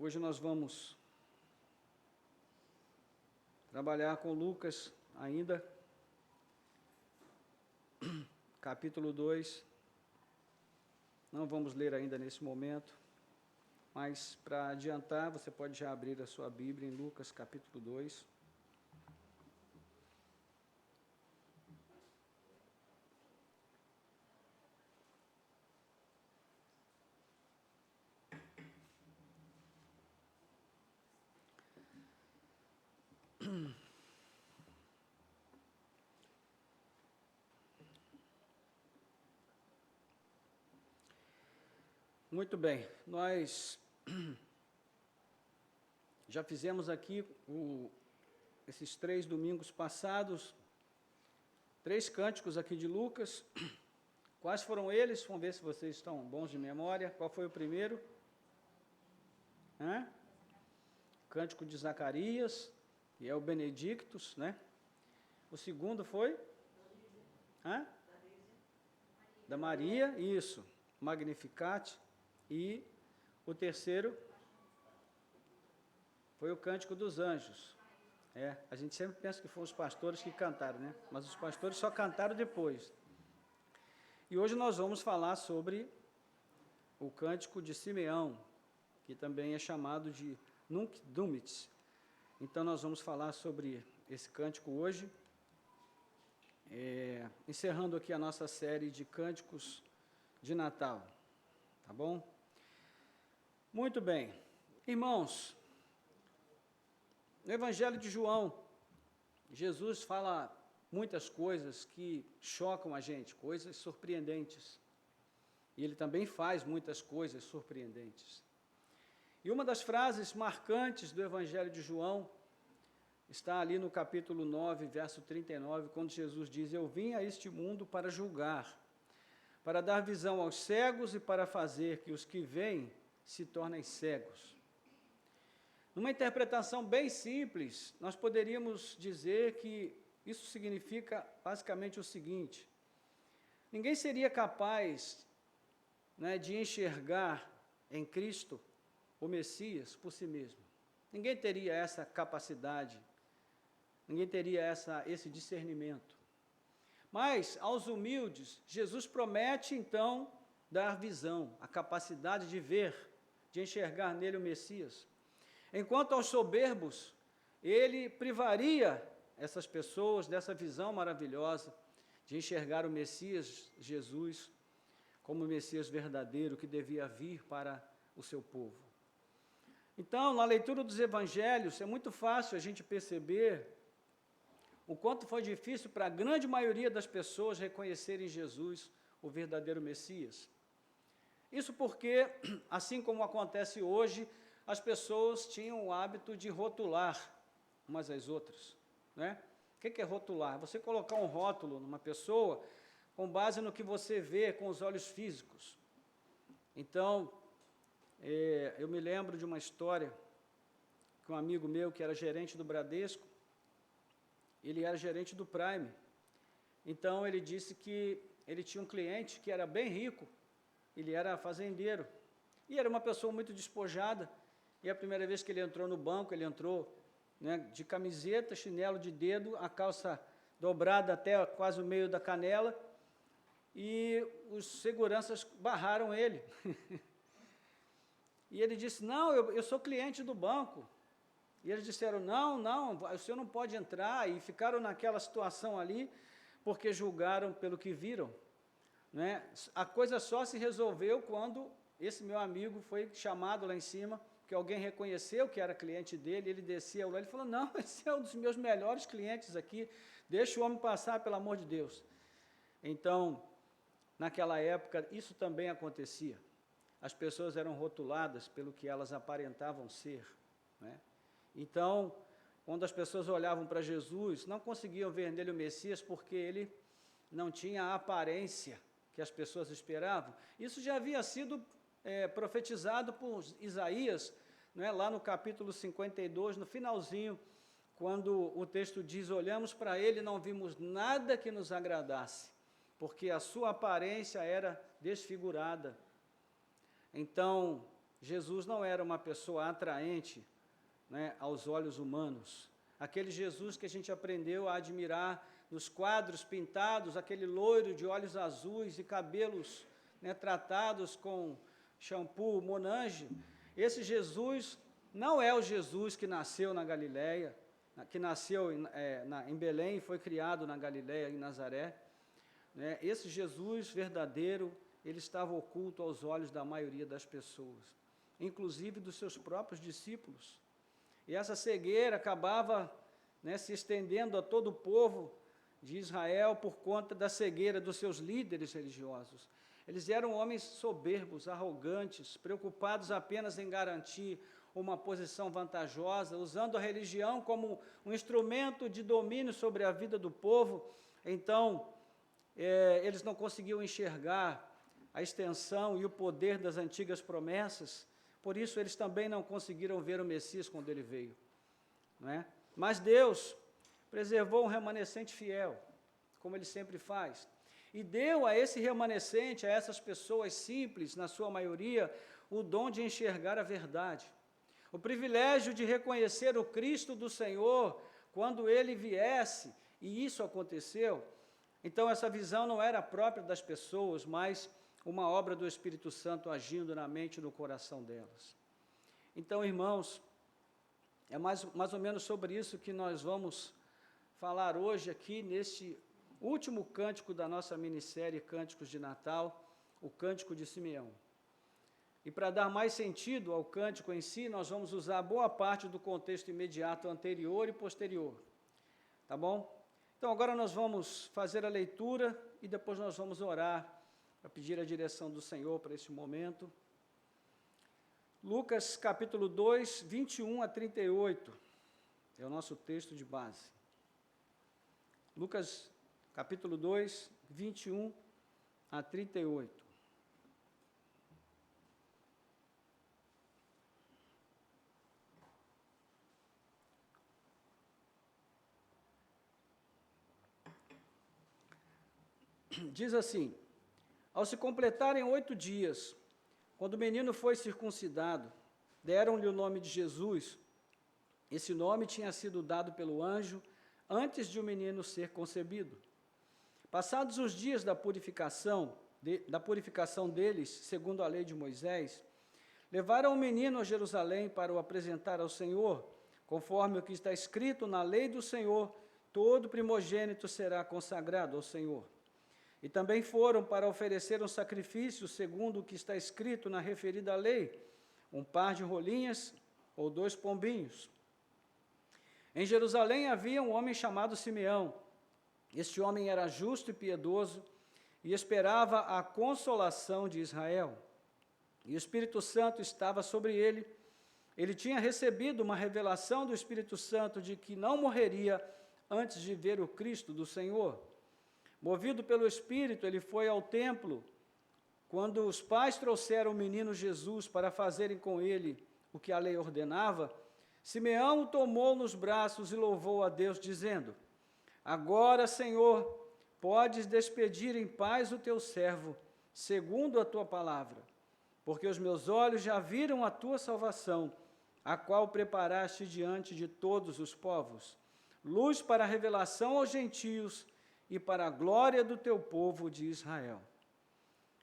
Hoje nós vamos trabalhar com Lucas ainda, capítulo 2. Não vamos ler ainda nesse momento, mas para adiantar, você pode já abrir a sua Bíblia em Lucas capítulo 2. Muito bem, nós já fizemos aqui esses 3 domingos passados, 3 cânticos aqui de Lucas. Quais foram eles? Vamos ver se vocês estão bons de memória. Qual foi o primeiro? Cântico de Zacarias, que é o Benedictus, né? O segundo foi? Da Maria, isso, Magnificat. E o terceiro foi o Cântico dos Anjos. A gente sempre pensa que foram os pastores que cantaram, né? Mas os pastores só cantaram depois. E hoje nós vamos falar sobre o Cântico de Simeão, que também é chamado de Nunc Dimittis. Então nós vamos falar sobre esse cântico hoje, encerrando aqui a nossa série de cânticos de Natal, tá bom? Muito bem, irmãos, no Evangelho de João, Jesus fala muitas coisas que chocam a gente, coisas surpreendentes. E ele também faz muitas coisas surpreendentes. E uma das frases marcantes do Evangelho de João está ali no capítulo 9, verso 39, quando Jesus diz: "Eu vim a este mundo para julgar, para dar visão aos cegos e para fazer que os que veem se tornem cegos." Numa interpretação bem simples, nós poderíamos dizer que isso significa basicamente o seguinte: ninguém seria capaz, de enxergar em Cristo o Messias por si mesmo. Ninguém teria essa capacidade, ninguém teria esse discernimento. Mas, aos humildes, Jesus promete, então, dar visão, a capacidade de ver, de enxergar nele o Messias. Enquanto aos soberbos, ele privaria essas pessoas dessa visão maravilhosa de enxergar o Messias, Jesus, como o Messias verdadeiro que devia vir para o seu povo. Então, na leitura dos evangelhos, é muito fácil a gente perceber o quanto foi difícil para a grande maioria das pessoas reconhecerem Jesus, o verdadeiro Messias. Isso porque, assim como acontece hoje, as pessoas tinham o hábito de rotular umas às outras, né? O que é rotular? Você colocar um rótulo numa pessoa com base no que você vê com os olhos físicos. Então, eu me lembro de uma história que um amigo meu, que era gerente do Bradesco, ele era gerente do Prime. Então, ele disse que ele tinha um cliente que era bem rico, ele era fazendeiro, e era uma pessoa muito despojada, e a primeira vez que ele entrou no banco, ele entrou, de camiseta, chinelo de dedo, a calça dobrada até quase o meio da canela, e os seguranças barraram ele. E ele disse: "Não, eu sou cliente do banco." E eles disseram: não, o senhor não pode entrar, e ficaram naquela situação ali, porque julgaram pelo que viram. A coisa só se resolveu quando esse meu amigo foi chamado lá em cima, que alguém reconheceu que era cliente dele, ele descia lá, ele falou: "Não, esse é um dos meus melhores clientes aqui, deixa o homem passar, pelo amor de Deus." Então, naquela época, isso também acontecia. As pessoas eram rotuladas pelo que elas aparentavam ser, Então, quando as pessoas olhavam para Jesus, não conseguiam ver nele o Messias, porque ele não tinha a aparência que as pessoas esperavam. Isso já havia sido profetizado por Isaías, lá no capítulo 52, no finalzinho, quando o texto diz: "Olhamos para ele e não vimos nada que nos agradasse, porque a sua aparência era desfigurada." Então, Jesus não era uma pessoa atraente, né, aos olhos humanos. Aquele Jesus que a gente aprendeu a admirar nos quadros pintados, aquele loiro de olhos azuis e cabelos, né, tratados com shampoo Monange, esse Jesus não é o Jesus que nasceu na Galileia, que nasceu em Belém e foi criado na Galileia, em Nazaré. Né? Esse Jesus verdadeiro, ele estava oculto aos olhos da maioria das pessoas, inclusive dos seus próprios discípulos. E essa cegueira acabava, né, se estendendo a todo o povo de Israel por conta da cegueira dos seus líderes religiosos. Eles eram homens soberbos, arrogantes, preocupados apenas em garantir uma posição vantajosa, usando a religião como um instrumento de domínio sobre a vida do povo. Então, eles não conseguiam enxergar a extensão e o poder das antigas promessas, por isso eles também não conseguiram ver o Messias quando ele veio. Não é? Mas Deus preservou um remanescente fiel, como ele sempre faz, e deu a esse remanescente, a essas pessoas simples, na sua maioria, o dom de enxergar a verdade, o privilégio de reconhecer o Cristo do Senhor quando ele viesse, e isso aconteceu. Então essa visão não era própria das pessoas, mas uma obra do Espírito Santo agindo na mente e no coração delas. Então, irmãos, é mais ou menos sobre isso que nós vamos falar hoje aqui, neste último cântico da nossa minissérie Cânticos de Natal, o Cântico de Simeão. E para dar mais sentido ao cântico em si, nós vamos usar boa parte do contexto imediato anterior e posterior. Tá bom? Então, agora nós vamos fazer a leitura e depois nós vamos orar para pedir a direção do Senhor para esse momento. Lucas capítulo 2, 21 a 38, é o nosso texto de base. Lucas capítulo 2, 21 a 38. Diz assim: ao se completarem 8 dias, quando o menino foi circuncidado, deram-lhe o nome de Jesus. Esse nome tinha sido dado pelo anjo antes de o menino ser concebido. Passados os dias da purificação deles, segundo a lei de Moisés, levaram o menino a Jerusalém para o apresentar ao Senhor, conforme o que está escrito na lei do Senhor: todo primogênito será consagrado ao Senhor. E também foram para oferecer um sacrifício, segundo o que está escrito na referida lei, um par de rolinhas ou 2 pombinhos. Em Jerusalém havia um homem chamado Simeão. Este homem era justo e piedoso e esperava a consolação de Israel. E o Espírito Santo estava sobre ele. Ele tinha recebido uma revelação do Espírito Santo de que não morreria antes de ver o Cristo do Senhor. Movido pelo Espírito, ele foi ao templo. Quando os pais trouxeram o menino Jesus para fazerem com ele o que a lei ordenava, Simeão o tomou nos braços e louvou a Deus, dizendo: agora, Senhor, podes despedir em paz o teu servo, segundo a tua palavra, porque os meus olhos já viram a tua salvação, a qual preparaste diante de todos os povos, luz para a revelação aos gentios e para a glória do teu povo de Israel.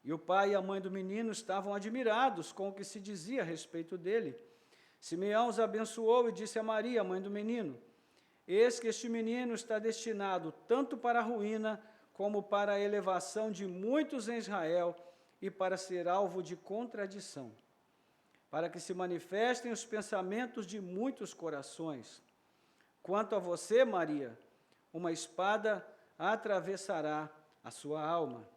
E o pai e a mãe do menino estavam admirados com o que se dizia a respeito dele. Simeão os abençoou e disse a Maria, mãe do menino: eis que este menino está destinado tanto para a ruína como para a elevação de muitos em Israel e para ser alvo de contradição, para que se manifestem os pensamentos de muitos corações. Quanto a você, Maria, uma espada atravessará a sua alma.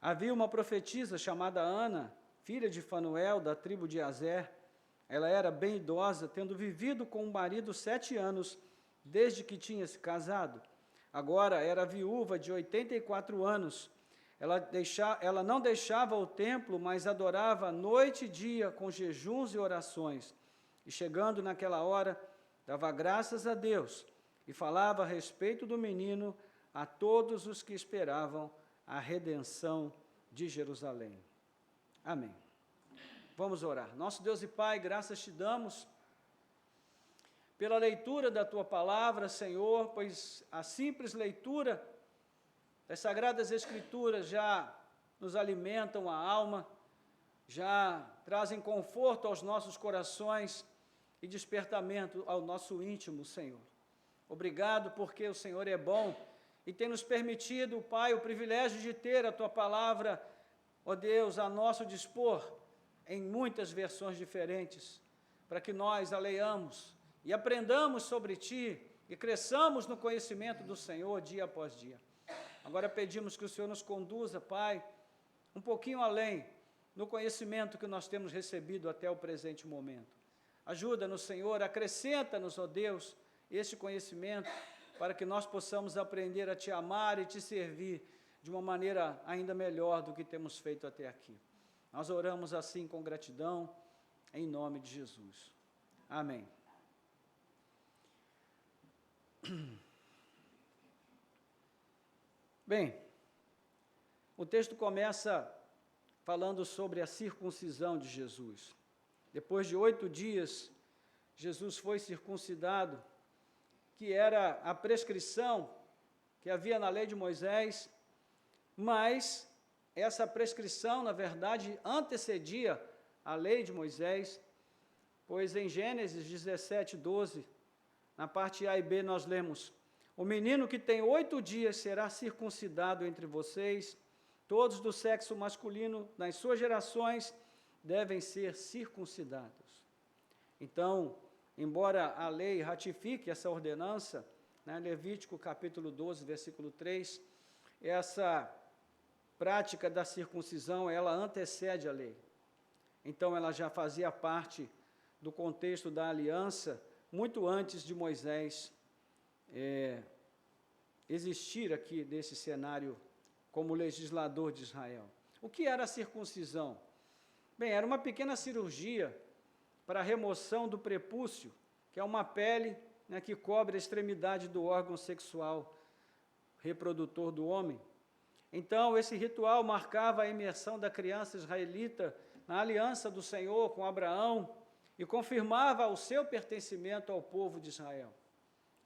Havia uma profetisa chamada Ana, filha de Fanuel, da tribo de Aser. Ela era bem idosa, tendo vivido com o marido 7 anos, desde que tinha se casado. Agora era viúva de 84 anos. Ela não deixava o templo, mas adorava noite e dia com jejuns e orações. E chegando naquela hora, dava graças a Deus e falava a respeito do menino a todos os que esperavam a redenção de Jerusalém. Amém. Vamos orar. Nosso Deus e Pai, graças te damos pela leitura da Tua Palavra, Senhor, pois a simples leitura das Sagradas Escrituras já nos alimentam a alma, já trazem conforto aos nossos corações e despertamento ao nosso íntimo, Senhor. Obrigado porque o Senhor é bom e tem nos permitido, Pai, o privilégio de ter a Tua Palavra, ó Deus, a nosso dispor, em muitas versões diferentes, para que nós a leiamos e aprendamos sobre Ti e cresçamos no conhecimento do Senhor dia após dia. Agora pedimos que o Senhor nos conduza, Pai, um pouquinho além no conhecimento que nós temos recebido até o presente momento. Ajuda-nos, Senhor, acrescenta-nos, ó Deus, este conhecimento, para que nós possamos aprender a Te amar e Te servir de uma maneira ainda melhor do que temos feito até aqui. Nós oramos assim com gratidão, em nome de Jesus. Amém. Bem, o texto começa falando sobre a circuncisão de Jesus. Depois de 8 dias, Jesus foi circuncidado, que era a prescrição que havia na lei de Moisés, mas essa prescrição, na verdade, antecedia a lei de Moisés, pois em Gênesis 17, 12, na parte A e B nós lemos: o menino que tem 8 dias será circuncidado entre vocês, todos do sexo masculino, nas suas gerações, devem ser circuncidados. Então, embora a lei ratifique essa ordenança, né, Levítico capítulo 12, versículo 3, essa prática da circuncisão, ela antecede a lei. Então, ela já fazia parte do contexto da aliança, muito antes de Moisés existir aqui nesse cenário como legislador de Israel. O que era a circuncisão? Bem, era uma pequena cirurgia para a remoção do prepúcio, que é uma pele, né, que cobre a extremidade do órgão sexual reprodutor do homem. Então, esse ritual marcava a imersão da criança israelita na aliança do Senhor com Abraão e confirmava o seu pertencimento ao povo de Israel.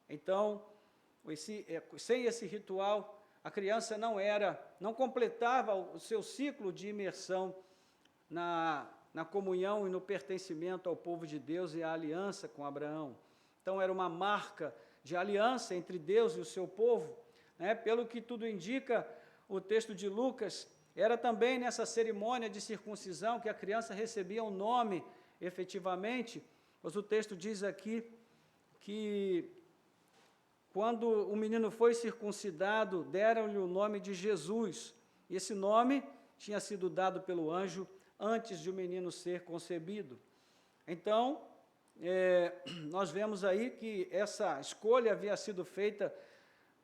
Então, sem esse ritual, a criança não completava o seu ciclo de imersão na comunhão e no pertencimento ao povo de Deus e à aliança com Abraão. Então, era uma marca de aliança entre Deus e o seu povo, né? Pelo que tudo indica, o texto de Lucas, era também nessa cerimônia de circuncisão que a criança recebia um nome, efetivamente, mas o texto diz aqui que quando o menino foi circuncidado, deram-lhe o nome de Jesus. E esse nome tinha sido dado pelo anjo antes de o menino ser concebido. Então, nós vemos aí que essa escolha havia sido feita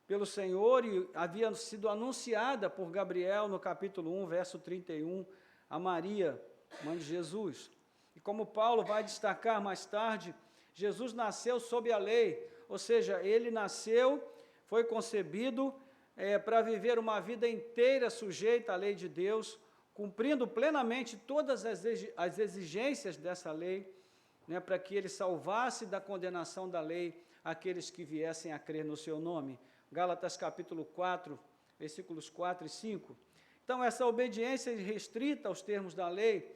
pelo Senhor e havia sido anunciada por Gabriel no capítulo 1, verso 31, a Maria, mãe de Jesus. E como Paulo vai destacar mais tarde, Jesus nasceu sob a lei, ou seja, ele nasceu, foi concebido para viver uma vida inteira sujeita à lei de Deus, cumprindo plenamente todas as exigências dessa lei, né, para que ele salvasse da condenação da lei aqueles que viessem a crer no seu nome. Gálatas capítulo 4, versículos 4 e 5. Então, essa obediência restrita aos termos da lei,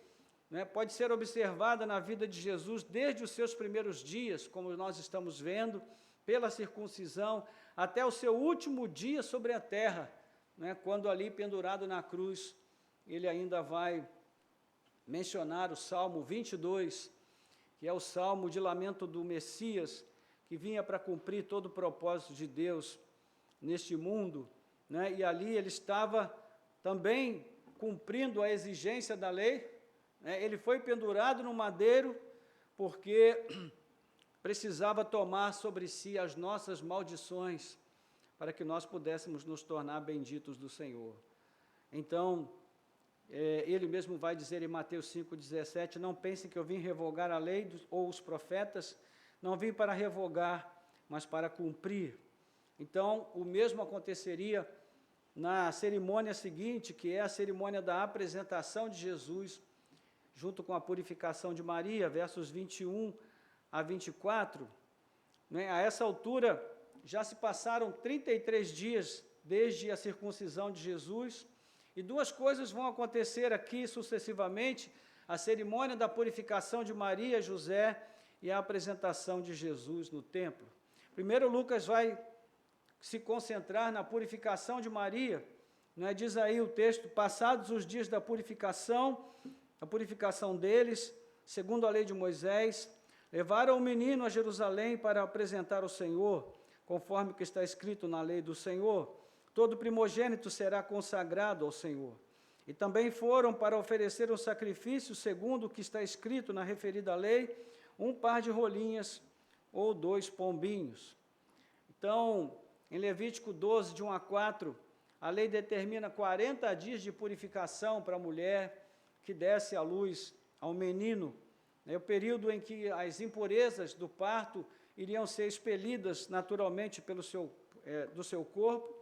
né, pode ser observada na vida de Jesus desde os seus primeiros dias, como nós estamos vendo, pela circuncisão, até o seu último dia sobre a terra, né, quando ali pendurado na cruz, ele ainda vai mencionar o Salmo 22, que é o Salmo de lamento do Messias, que vinha para cumprir todo o propósito de Deus neste mundo, né, e ali ele estava também cumprindo a exigência da lei, né, ele foi pendurado no madeiro porque precisava tomar sobre si as nossas maldições, para que nós pudéssemos nos tornar benditos do Senhor. Então, ele mesmo vai dizer em Mateus 5,17, não pensem que eu vim revogar a lei ou os profetas, não vim para revogar, mas para cumprir. Então, o mesmo aconteceria na cerimônia seguinte, que é a cerimônia da apresentação de Jesus junto com a purificação de Maria, versos 21 a 24, né? A essa altura, já se passaram 33 dias desde a circuncisão de Jesus, e duas coisas vão acontecer aqui sucessivamente: a cerimônia da purificação de Maria e José e a apresentação de Jesus no templo. Primeiro, Lucas vai se concentrar na purificação de Maria, né? Diz aí o texto: passados os dias da purificação, a purificação deles, segundo a lei de Moisés, levaram o menino a Jerusalém para apresentar ao Senhor, conforme o que está escrito na lei do Senhor: todo primogênito será consagrado ao Senhor. E também foram para oferecer um sacrifício, segundo o que está escrito na referida lei, um par de rolinhas ou 2 pombinhos. Então, em Levítico 12, de 1 a 4, a lei determina 40 dias de purificação para a mulher que desce à luz ao menino. É o período em que as impurezas do parto iriam ser expelidas naturalmente do seu corpo.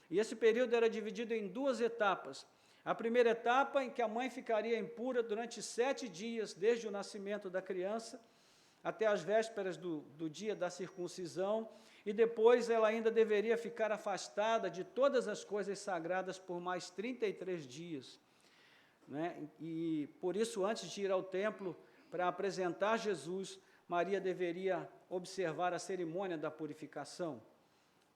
E esse período era dividido em 2 etapas. A primeira etapa, em que a mãe ficaria impura durante 7 dias, desde o nascimento da criança até as vésperas do dia da circuncisão, e depois ela ainda deveria ficar afastada de todas as coisas sagradas por mais 33 dias. Né? E por isso, antes de ir ao templo para apresentar Jesus, Maria deveria observar a cerimônia da purificação.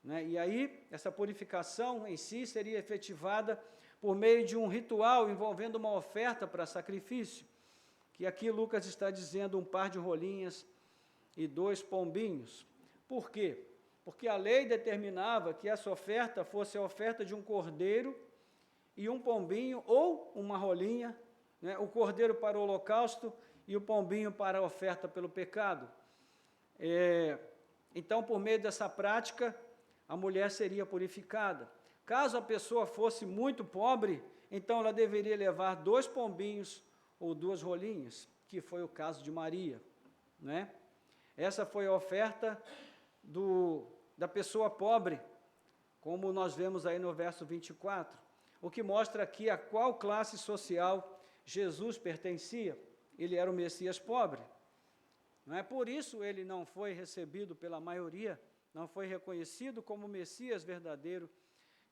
Né? E aí, essa purificação em si seria efetivada por meio de um ritual envolvendo uma oferta para sacrifício, que aqui Lucas está dizendo um par de rolinhas e 2 pombinhos. Por quê? Porque a lei determinava que essa oferta fosse a oferta de um cordeiro e um pombinho, ou uma rolinha, né? O cordeiro para o holocausto e o pombinho para a oferta pelo pecado. Então, por meio dessa prática, a mulher seria purificada. Caso a pessoa fosse muito pobre, então ela deveria levar 2 pombinhos ou 2 rolinhas, que foi o caso de Maria, né? Essa foi a oferta da pessoa pobre, como nós vemos aí no verso 24, o que mostra aqui a qual classe social Jesus pertencia. Ele era o Messias pobre. Não é por isso ele não foi recebido pela maioria, não foi reconhecido como Messias verdadeiro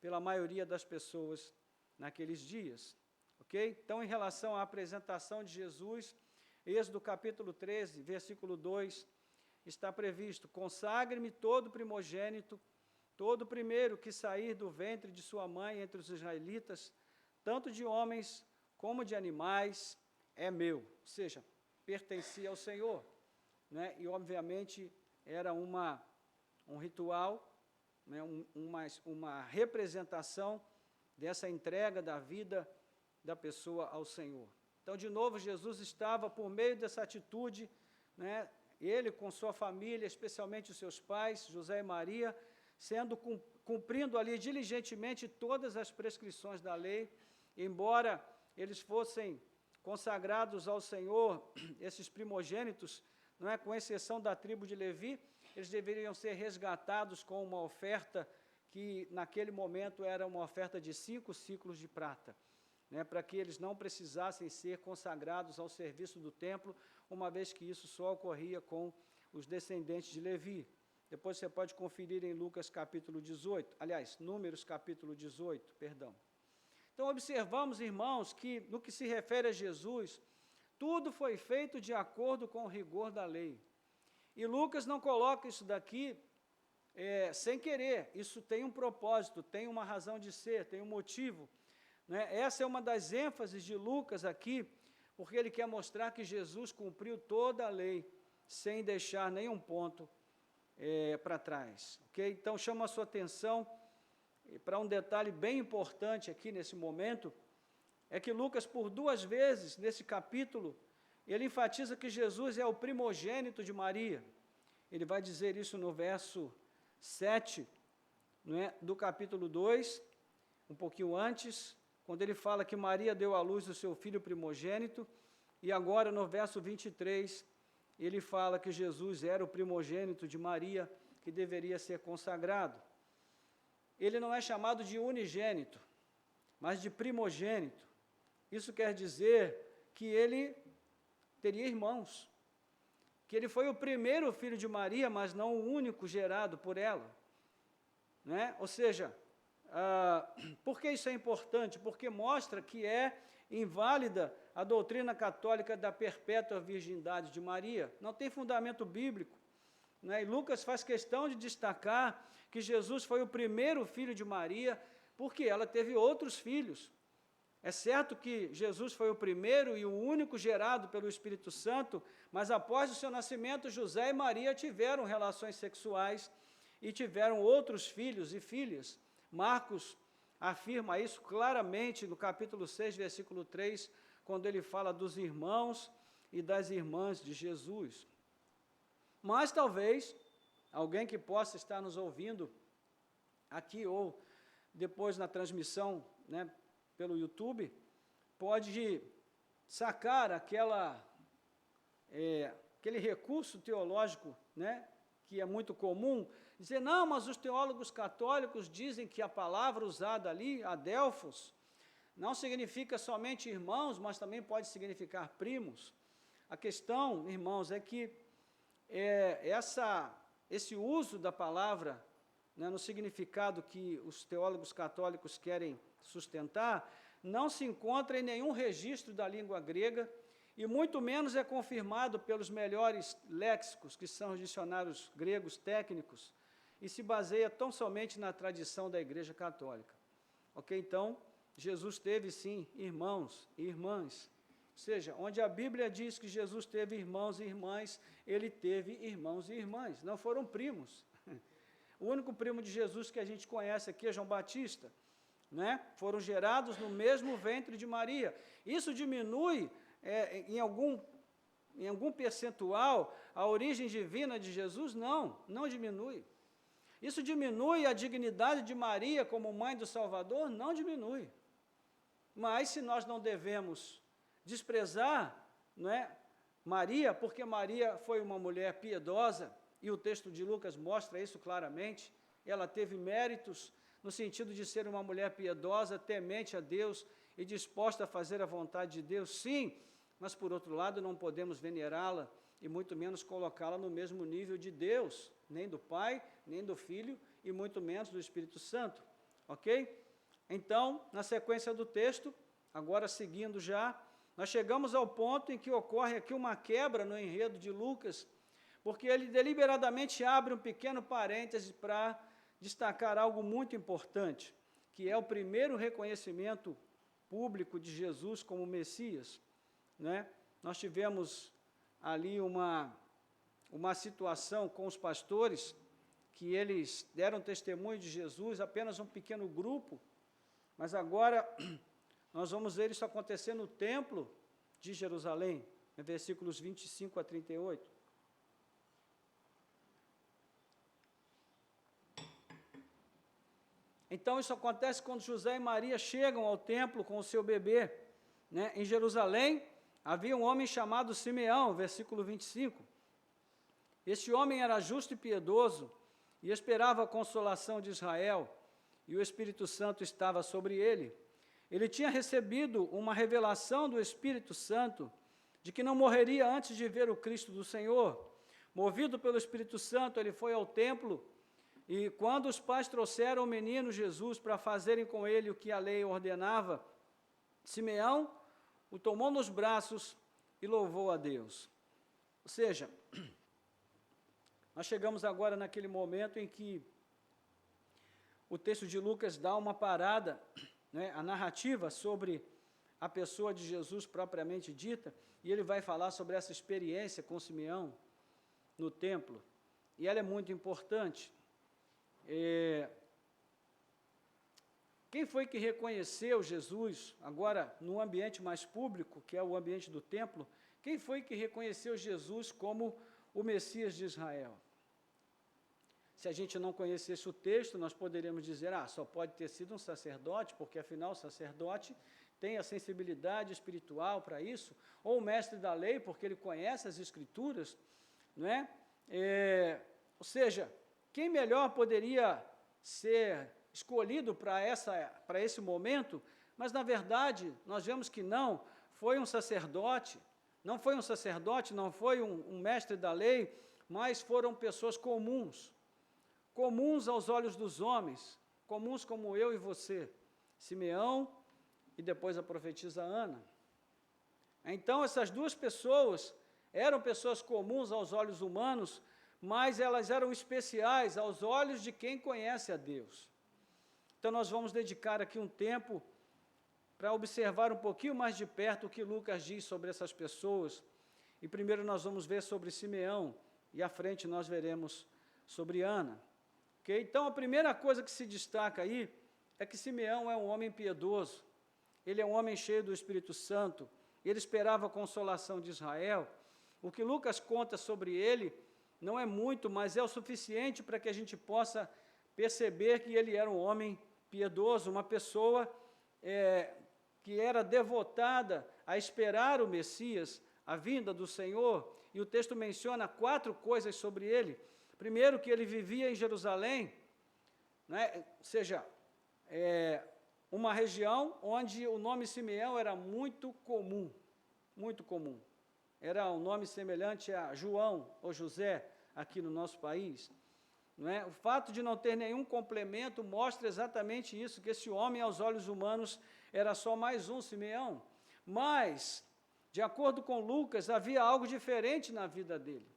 pela maioria das pessoas naqueles dias. Ok? Então, em relação à apresentação de Jesus, Êxodo capítulo 13, versículo 2, está previsto: consagre-me todo primogênito, todo primeiro que sair do ventre de sua mãe entre os israelitas, tanto de homens como de animais, é meu. Ou seja, pertencia ao Senhor. Né? E, obviamente, era um ritual, né? uma representação dessa entrega da vida da pessoa ao Senhor. Então, de novo, Jesus estava, por meio dessa atitude, né? Ele com sua família, especialmente os seus pais, José e Maria, cumprindo ali diligentemente todas as prescrições da lei, embora eles fossem consagrados ao Senhor, esses primogênitos, não é, com exceção da tribo de Levi, eles deveriam ser resgatados com uma oferta que naquele momento era uma oferta de 5 ciclos de prata, né, para que eles não precisassem ser consagrados ao serviço do templo, uma vez que isso só ocorria com os descendentes de Levi. Depois você pode conferir em Lucas capítulo 18, aliás, Números capítulo 18, perdão. Então observamos, irmãos, que no que se refere a Jesus, tudo foi feito de acordo com o rigor da lei. E Lucas não coloca isso daqui sem querer, isso tem um propósito, tem uma razão de ser, tem um motivo. Né? Essa é uma das ênfases de Lucas aqui, porque ele quer mostrar que Jesus cumpriu toda a lei, sem deixar nenhum ponto para trás. Okay? Então, chama a sua atenção para um detalhe bem importante aqui nesse momento, é que Lucas, por 2 vezes, nesse capítulo, ele enfatiza que Jesus é o primogênito de Maria. Ele vai dizer isso no verso 7, né, do capítulo 2, um pouquinho antes, quando ele fala que Maria deu à luz o seu filho primogênito, e agora no verso 23, ele fala que Jesus era o primogênito de Maria, que deveria ser consagrado. Ele não é chamado de unigênito, mas de primogênito. Isso quer dizer que ele teria irmãos, que ele foi o primeiro filho de Maria, mas não o único gerado por ela, né? Ou seja, por que isso é importante? Porque mostra que é inválida a doutrina católica da perpétua virgindade de Maria, não tem fundamento bíblico, né? E Lucas faz questão de destacar que Jesus foi o primeiro filho de Maria, porque ela teve outros filhos. É certo que Jesus foi o primeiro e o único gerado pelo Espírito Santo, mas após o seu nascimento, José e Maria tiveram relações sexuais e tiveram outros filhos e filhas. Marcos afirma isso claramente no capítulo 6, versículo 3, quando ele fala dos irmãos e das irmãs de Jesus. Mas talvez alguém que possa estar nos ouvindo aqui ou depois na transmissão, né, pelo YouTube, pode sacar aquele recurso teológico, né, que é muito comum, dizer, não, mas os teólogos católicos dizem que a palavra usada ali, adelphos, não significa somente irmãos, mas também pode significar primos. A questão, irmãos, é que esse uso da palavra, né, no significado que os teólogos católicos querem sustentar, não se encontra em nenhum registro da língua grega e muito menos é confirmado pelos melhores léxicos, que são os dicionários gregos técnicos, e se baseia tão somente na tradição da Igreja Católica. Ok? Então, Jesus teve sim irmãos e irmãs, ou seja, onde a Bíblia diz que Jesus teve irmãos e irmãs, ele teve irmãos e irmãs, não foram primos. O único primo de Jesus que a gente conhece aqui é João Batista, né? Foram gerados no mesmo ventre de Maria. Isso diminui, em algum percentual, a origem divina de Jesus? Não diminui. Isso diminui a dignidade de Maria como mãe do Salvador? Não diminui. Mas se nós não devemos desprezar, não é, Maria, porque Maria foi uma mulher piedosa, e o texto de Lucas mostra isso claramente, ela teve méritos no sentido de ser uma mulher piedosa, temente a Deus e disposta a fazer a vontade de Deus, sim, mas por outro lado não podemos venerá-la e muito menos colocá-la no mesmo nível de Deus, nem do Pai, nem do Filho e muito menos do Espírito Santo, ok? Então, na sequência do texto, agora seguindo já, nós chegamos ao ponto em que ocorre aqui uma quebra no enredo de Lucas, porque ele deliberadamente abre um pequeno parêntese para destacar algo muito importante, que é o primeiro reconhecimento público de Jesus como Messias, né? Nós tivemos ali uma situação com os pastores, que eles deram testemunho de Jesus, apenas um pequeno grupo, mas agora nós vamos ver isso acontecer no templo de Jerusalém, em versículos 25 a 38. Então, isso acontece quando José e Maria chegam ao templo com o seu bebê, né? Em Jerusalém, havia um homem chamado Simeão, versículo 25. Este homem era justo e piedoso e esperava a consolação de Israel, e o Espírito Santo estava sobre ele. Ele tinha recebido uma revelação do Espírito Santo de que não morreria antes de ver o Cristo do Senhor. Movido pelo Espírito Santo, ele foi ao templo, e quando os pais trouxeram o menino Jesus para fazerem com ele o que a lei ordenava, Simeão o tomou nos braços e louvou a Deus. Ou seja, nós chegamos agora naquele momento em que o texto de Lucas dá uma parada, né, a narrativa sobre a pessoa de Jesus propriamente dita, e ele vai falar sobre essa experiência com Simeão no templo, e ela é muito importante. Quem foi que reconheceu Jesus, agora no ambiente mais público, que é o ambiente do templo, quem foi que reconheceu Jesus como o Messias de Israel? Se a gente não conhecesse o texto, nós poderíamos dizer, só pode ter sido um sacerdote, porque afinal o sacerdote tem a sensibilidade espiritual para isso, ou o mestre da lei, porque ele conhece as Escrituras, não é? Ou seja, quem melhor poderia ser escolhido para esse momento? Mas, na verdade, nós vemos que não, foi um sacerdote, Não foi um sacerdote, não foi um mestre da lei, mas foram pessoas comuns, comuns aos olhos dos homens, comuns como eu e você, Simeão e depois a profetisa Ana. Então, essas duas pessoas eram pessoas comuns aos olhos humanos, mas elas eram especiais aos olhos de quem conhece a Deus. Então, nós vamos dedicar aqui um tempo para observar um pouquinho mais de perto o que Lucas diz sobre essas pessoas. E primeiro nós vamos ver sobre Simeão, e à frente nós veremos sobre Ana. Okay? Então, a primeira coisa que se destaca aí é que Simeão é um homem piedoso, ele é um homem cheio do Espírito Santo, ele esperava a consolação de Israel. O que Lucas conta sobre ele não é muito, mas é o suficiente para que a gente possa perceber que ele era um homem piedoso, uma pessoa que era devotada a esperar o Messias, a vinda do Senhor, e o texto menciona 4 coisas sobre ele. Primeiro, que ele vivia em Jerusalém, né, ou seja, uma região onde o nome Simeão era muito comum, muito comum. Era um nome semelhante a João ou José aqui no nosso país. Não é? O fato de não ter nenhum complemento mostra exatamente isso, que esse homem, aos olhos humanos, era só mais um Simeão. Mas, de acordo com Lucas, havia algo diferente na vida dele.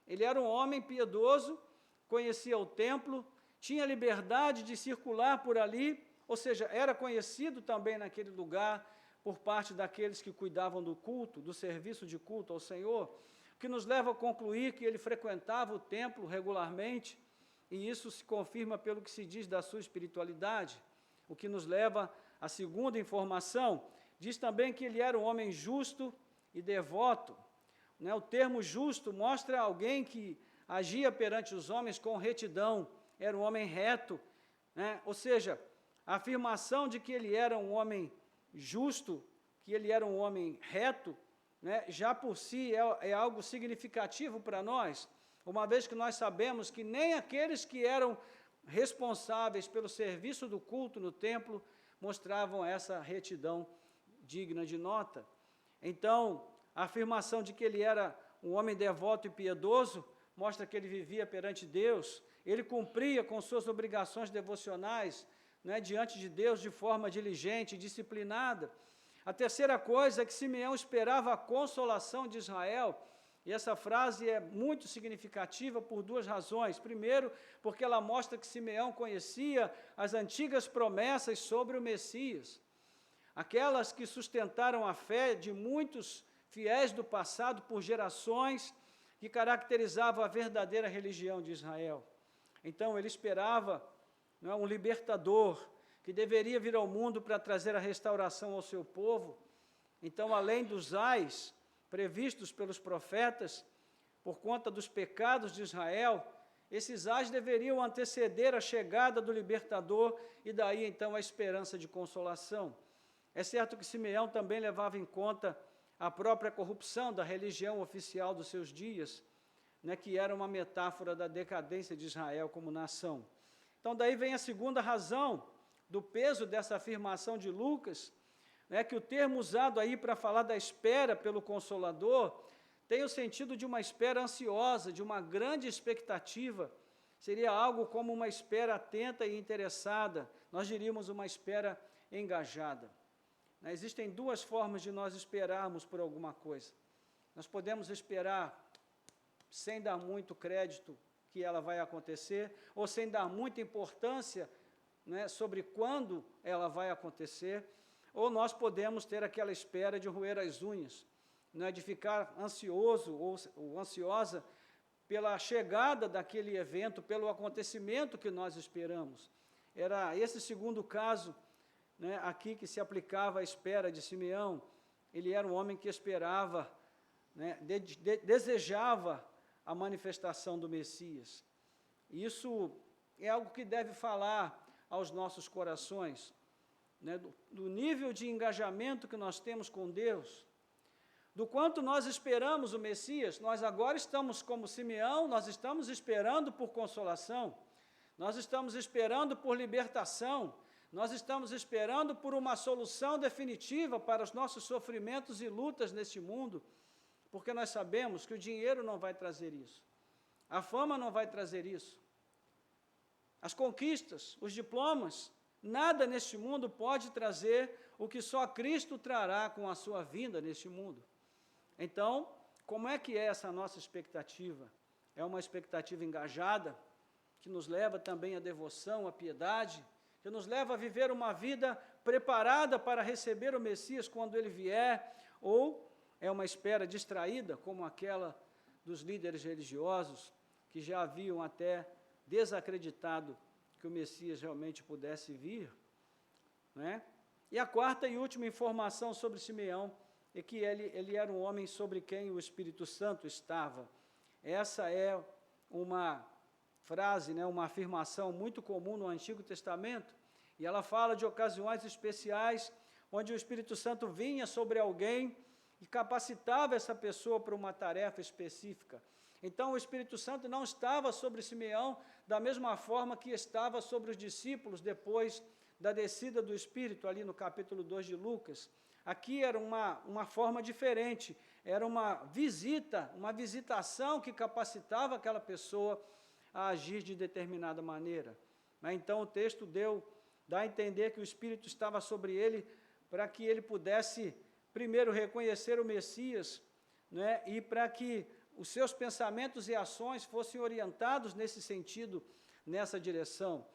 Ele era um homem piedoso, conhecia o templo, tinha liberdade de circular por ali, ou seja, era conhecido também naquele lugar por parte daqueles que cuidavam do culto, do serviço de culto ao Senhor, o que nos leva a concluir que ele frequentava o templo regularmente, e isso se confirma pelo que se diz da sua espiritualidade, o que nos leva à segunda informação. Diz também que ele era um homem justo e devoto. Né? O termo justo mostra alguém que agia perante os homens com retidão, era um homem reto, né? Ou seja, a afirmação de que ele era um homem justo, que ele era um homem reto, né, já por si é algo significativo para nós, uma vez que nós sabemos que nem aqueles que eram responsáveis pelo serviço do culto no templo mostravam essa retidão digna de nota. Então, a afirmação de que ele era um homem devoto e piedoso mostra que ele vivia perante Deus, ele cumpria com suas obrigações devocionais, né, diante de Deus de forma diligente e disciplinada. A terceira coisa é que Simeão esperava a consolação de Israel, e essa frase é muito significativa por 2 razões. Primeiro, porque ela mostra que Simeão conhecia as antigas promessas sobre o Messias, aquelas que sustentaram a fé de muitos fiéis do passado por gerações, que caracterizavam a verdadeira religião de Israel. Então, ele esperava um libertador que deveria vir ao mundo para trazer a restauração ao seu povo. Então, além dos ais previstos pelos profetas, por conta dos pecados de Israel, esses ais deveriam anteceder a chegada do libertador e daí então a esperança de consolação. É certo que Simeão também levava em conta a própria corrupção da religião oficial dos seus dias, né, que era uma metáfora da decadência de Israel como nação. Então, daí vem a segunda razão do peso dessa afirmação de Lucas, né, que o termo usado aí para falar da espera pelo Consolador tem o sentido de uma espera ansiosa, de uma grande expectativa. Seria algo como uma espera atenta e interessada, nós diríamos uma espera engajada. Né, existem 2 formas de nós esperarmos por alguma coisa. Nós podemos esperar sem dar muito crédito que ela vai acontecer, ou sem dar muita importância, né, sobre quando ela vai acontecer, ou nós podemos ter aquela espera de roer as unhas, né, de ficar ansioso ou ansiosa pela chegada daquele evento, pelo acontecimento que nós esperamos. Era esse segundo caso, né, aqui que se aplicava à espera de Simeão. Ele era um homem que esperava, né, desejava a manifestação do Messias. Isso é algo que deve falar aos nossos corações, né, do nível de engajamento que nós temos com Deus, do quanto nós esperamos o Messias. Nós agora estamos como Simeão, nós estamos esperando por consolação, nós estamos esperando por libertação, nós estamos esperando por uma solução definitiva para os nossos sofrimentos e lutas neste mundo. porque nós sabemos que o dinheiro não vai trazer isso, a fama não vai trazer isso, as conquistas, os diplomas, nada neste mundo pode trazer o que só Cristo trará com a sua vinda neste mundo. Então, como é que é essa nossa expectativa? É uma expectativa engajada, que nos leva também à devoção, à piedade, que nos leva a viver uma vida preparada para receber o Messias quando ele vier, ou é uma espera distraída, como aquela dos líderes religiosos, que já haviam até desacreditado que o Messias realmente pudesse vir, né? E a quarta e última informação sobre Simeão é que ele era um homem sobre quem o Espírito Santo estava. Essa é uma frase, né, uma afirmação muito comum no Antigo Testamento, e ela fala de ocasiões especiais onde o Espírito Santo vinha sobre alguém e capacitava essa pessoa para uma tarefa específica. Então, o Espírito Santo não estava sobre Simeão da mesma forma que estava sobre os discípulos depois da descida do Espírito, ali no capítulo 2 de Lucas. Aqui era uma forma diferente, era uma visitação que capacitava aquela pessoa a agir de determinada maneira. Então, o texto dá a entender que o Espírito estava sobre ele para que ele pudesse, primeiro, reconhecer o Messias, né, e para que os seus pensamentos e ações fossem orientados nesse sentido, nessa direção.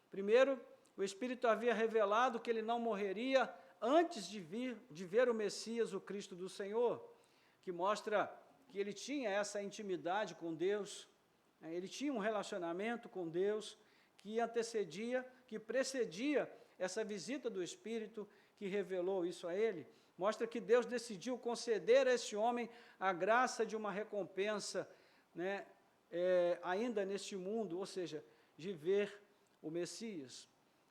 Primeiro, o Espírito havia revelado que ele não morreria antes de ver o Messias, o Cristo do Senhor, que mostra que ele tinha essa intimidade com Deus, ele tinha um relacionamento com Deus que antecedia, que precedia essa visita do Espírito que revelou isso a ele. Mostra que Deus decidiu conceder a esse homem a graça de uma recompensa, né, ainda neste mundo, ou seja, de ver o Messias.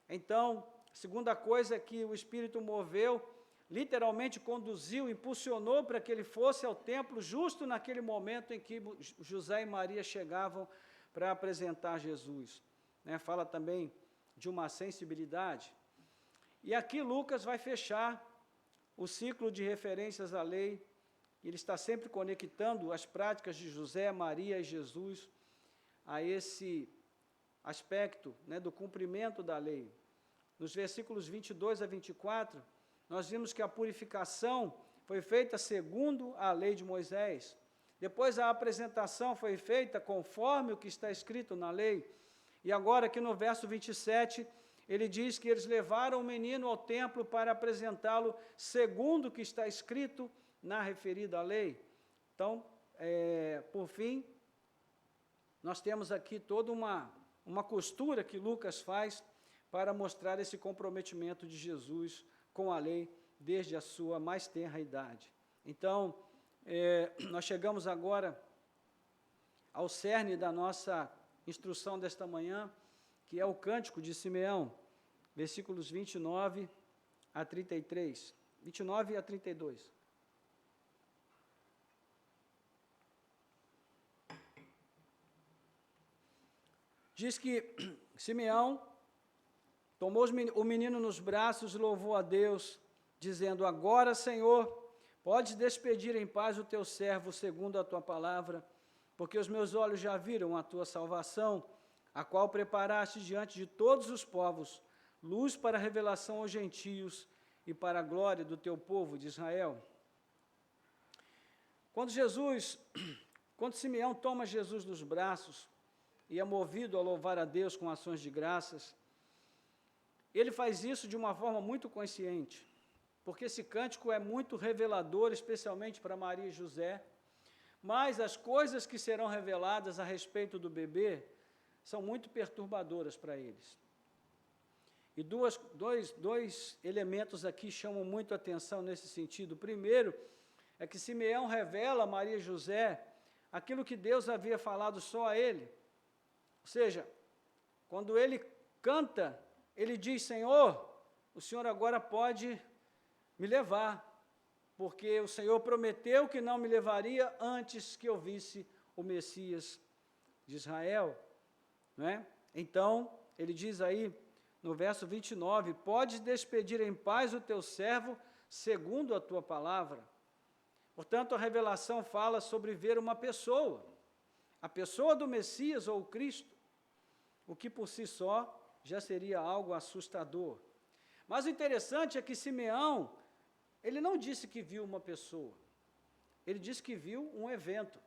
Então, a segunda coisa é que o Espírito moveu, literalmente conduziu, impulsionou para que ele fosse ao templo justo naquele momento em que José e Maria chegavam para apresentar Jesus. Né, fala também de uma sensibilidade. E aqui Lucas vai fechar o ciclo de referências à lei. Ele está sempre conectando as práticas de José, Maria e Jesus a esse aspecto, né, do cumprimento da lei. Nos versículos 22 a 24, nós vimos que a purificação foi feita segundo a lei de Moisés. Depois a apresentação foi feita conforme o que está escrito na lei. E agora aqui no verso 27, ele diz que eles levaram o menino ao templo para apresentá-lo segundo o que está escrito na referida lei. Então, por fim, nós temos aqui toda uma costura que Lucas faz para mostrar esse comprometimento de Jesus com a lei desde a sua mais tenra idade. Então, nós chegamos agora ao cerne da nossa instrução desta manhã, que é o Cântico de Simeão, versículos 29 a 33, 29 a 32. Diz que Simeão tomou o menino nos braços e louvou a Deus, dizendo: agora, Senhor, podes despedir em paz o teu servo segundo a tua palavra, porque os meus olhos já viram a tua salvação, a qual preparaste diante de todos os povos, luz para a revelação aos gentios e para a glória do teu povo de Israel. Quando Simeão toma Jesus nos braços e é movido a louvar a Deus com ações de graças, ele faz isso de uma forma muito consciente, porque esse cântico é muito revelador, especialmente para Maria e José, mas as coisas que serão reveladas a respeito do bebê são muito perturbadoras para eles. E dois elementos aqui chamam muito a atenção nesse sentido. O primeiro é que Simeão revela a Maria e José aquilo que Deus havia falado só a ele. Ou seja, quando ele canta, ele diz: Senhor, o Senhor agora pode me levar, porque o Senhor prometeu que não me levaria antes que eu visse o Messias de Israel. Não é? Então, ele diz aí, no verso 29, podes despedir em paz o teu servo segundo a tua palavra. Portanto, a revelação fala sobre ver uma pessoa, a pessoa do Messias ou o Cristo, o que por si só já seria algo assustador. Mas o interessante é que Simeão, ele não disse que viu uma pessoa, ele disse que viu um evento.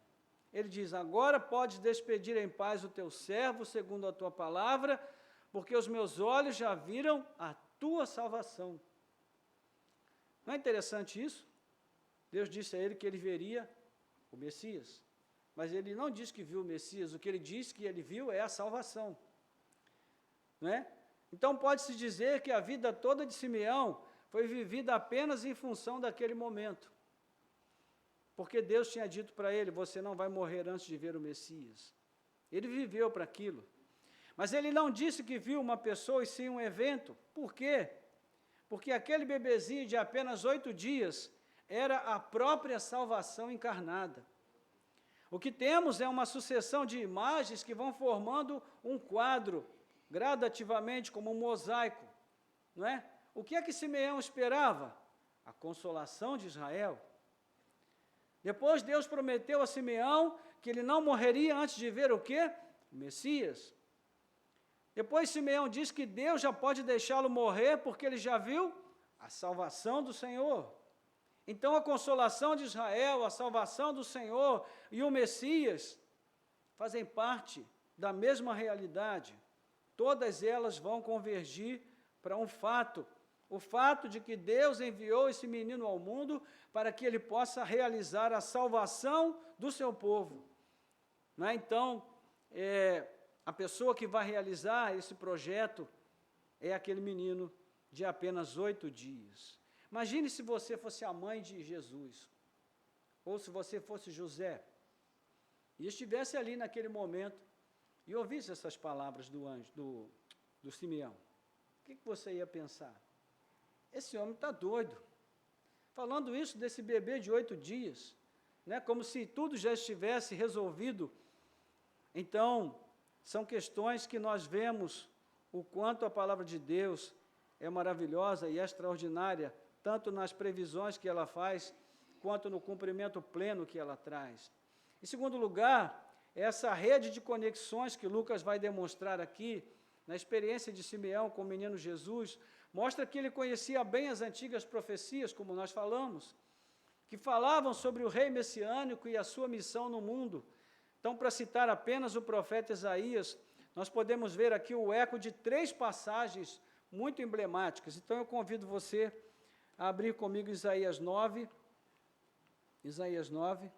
Ele diz: agora podes despedir em paz o teu servo, segundo a tua palavra, porque os meus olhos já viram a tua salvação. Não é interessante isso? Deus disse a ele que ele veria o Messias, mas ele não disse que viu o Messias, o que ele disse que ele viu é a salvação. Não é? Então pode-se dizer que a vida toda de Simeão foi vivida apenas em função daquele momento, porque Deus tinha dito para ele: você não vai morrer antes de ver o Messias. Ele viveu para aquilo, mas ele não disse que viu uma pessoa e sim um evento. Por quê? Porque aquele bebezinho de apenas 8 dias era a própria salvação encarnada. O que temos é uma sucessão de imagens que vão formando um quadro, gradativamente, como um mosaico, não é? O que é que Simeão esperava? A consolação de Israel. Depois Deus prometeu a Simeão que ele não morreria antes de ver o quê? O Messias. Depois Simeão diz que Deus já pode deixá-lo morrer porque ele já viu a salvação do Senhor. Então a consolação de Israel, a salvação do Senhor e o Messias fazem parte da mesma realidade. Todas elas vão convergir para um fato, o fato de que Deus enviou esse menino ao mundo para que ele possa realizar a salvação do seu povo. Não é? Então, a pessoa que vai realizar esse projeto é aquele menino de apenas 8 dias. Imagine se você fosse a mãe de Jesus, ou se você fosse José, e estivesse ali naquele momento, e ouvisse essas palavras do anjo, do Simeão. O que você ia pensar? Esse homem está doido, falando isso desse bebê de 8 dias, né, como se tudo já estivesse resolvido. Então, são questões que nós vemos o quanto a palavra de Deus é maravilhosa e extraordinária, tanto nas previsões que ela faz, quanto no cumprimento pleno que ela traz. Em segundo lugar, essa rede de conexões que Lucas vai demonstrar aqui, na experiência de Simeão com o menino Jesus, mostra que ele conhecia bem as antigas profecias, como nós falamos, que falavam sobre o rei messiânico e a sua missão no mundo. Então, para citar apenas o profeta Isaías, nós podemos ver aqui o eco de 3 passagens muito emblemáticas. Então, eu convido você a abrir comigo Isaías 9. Isaías 9.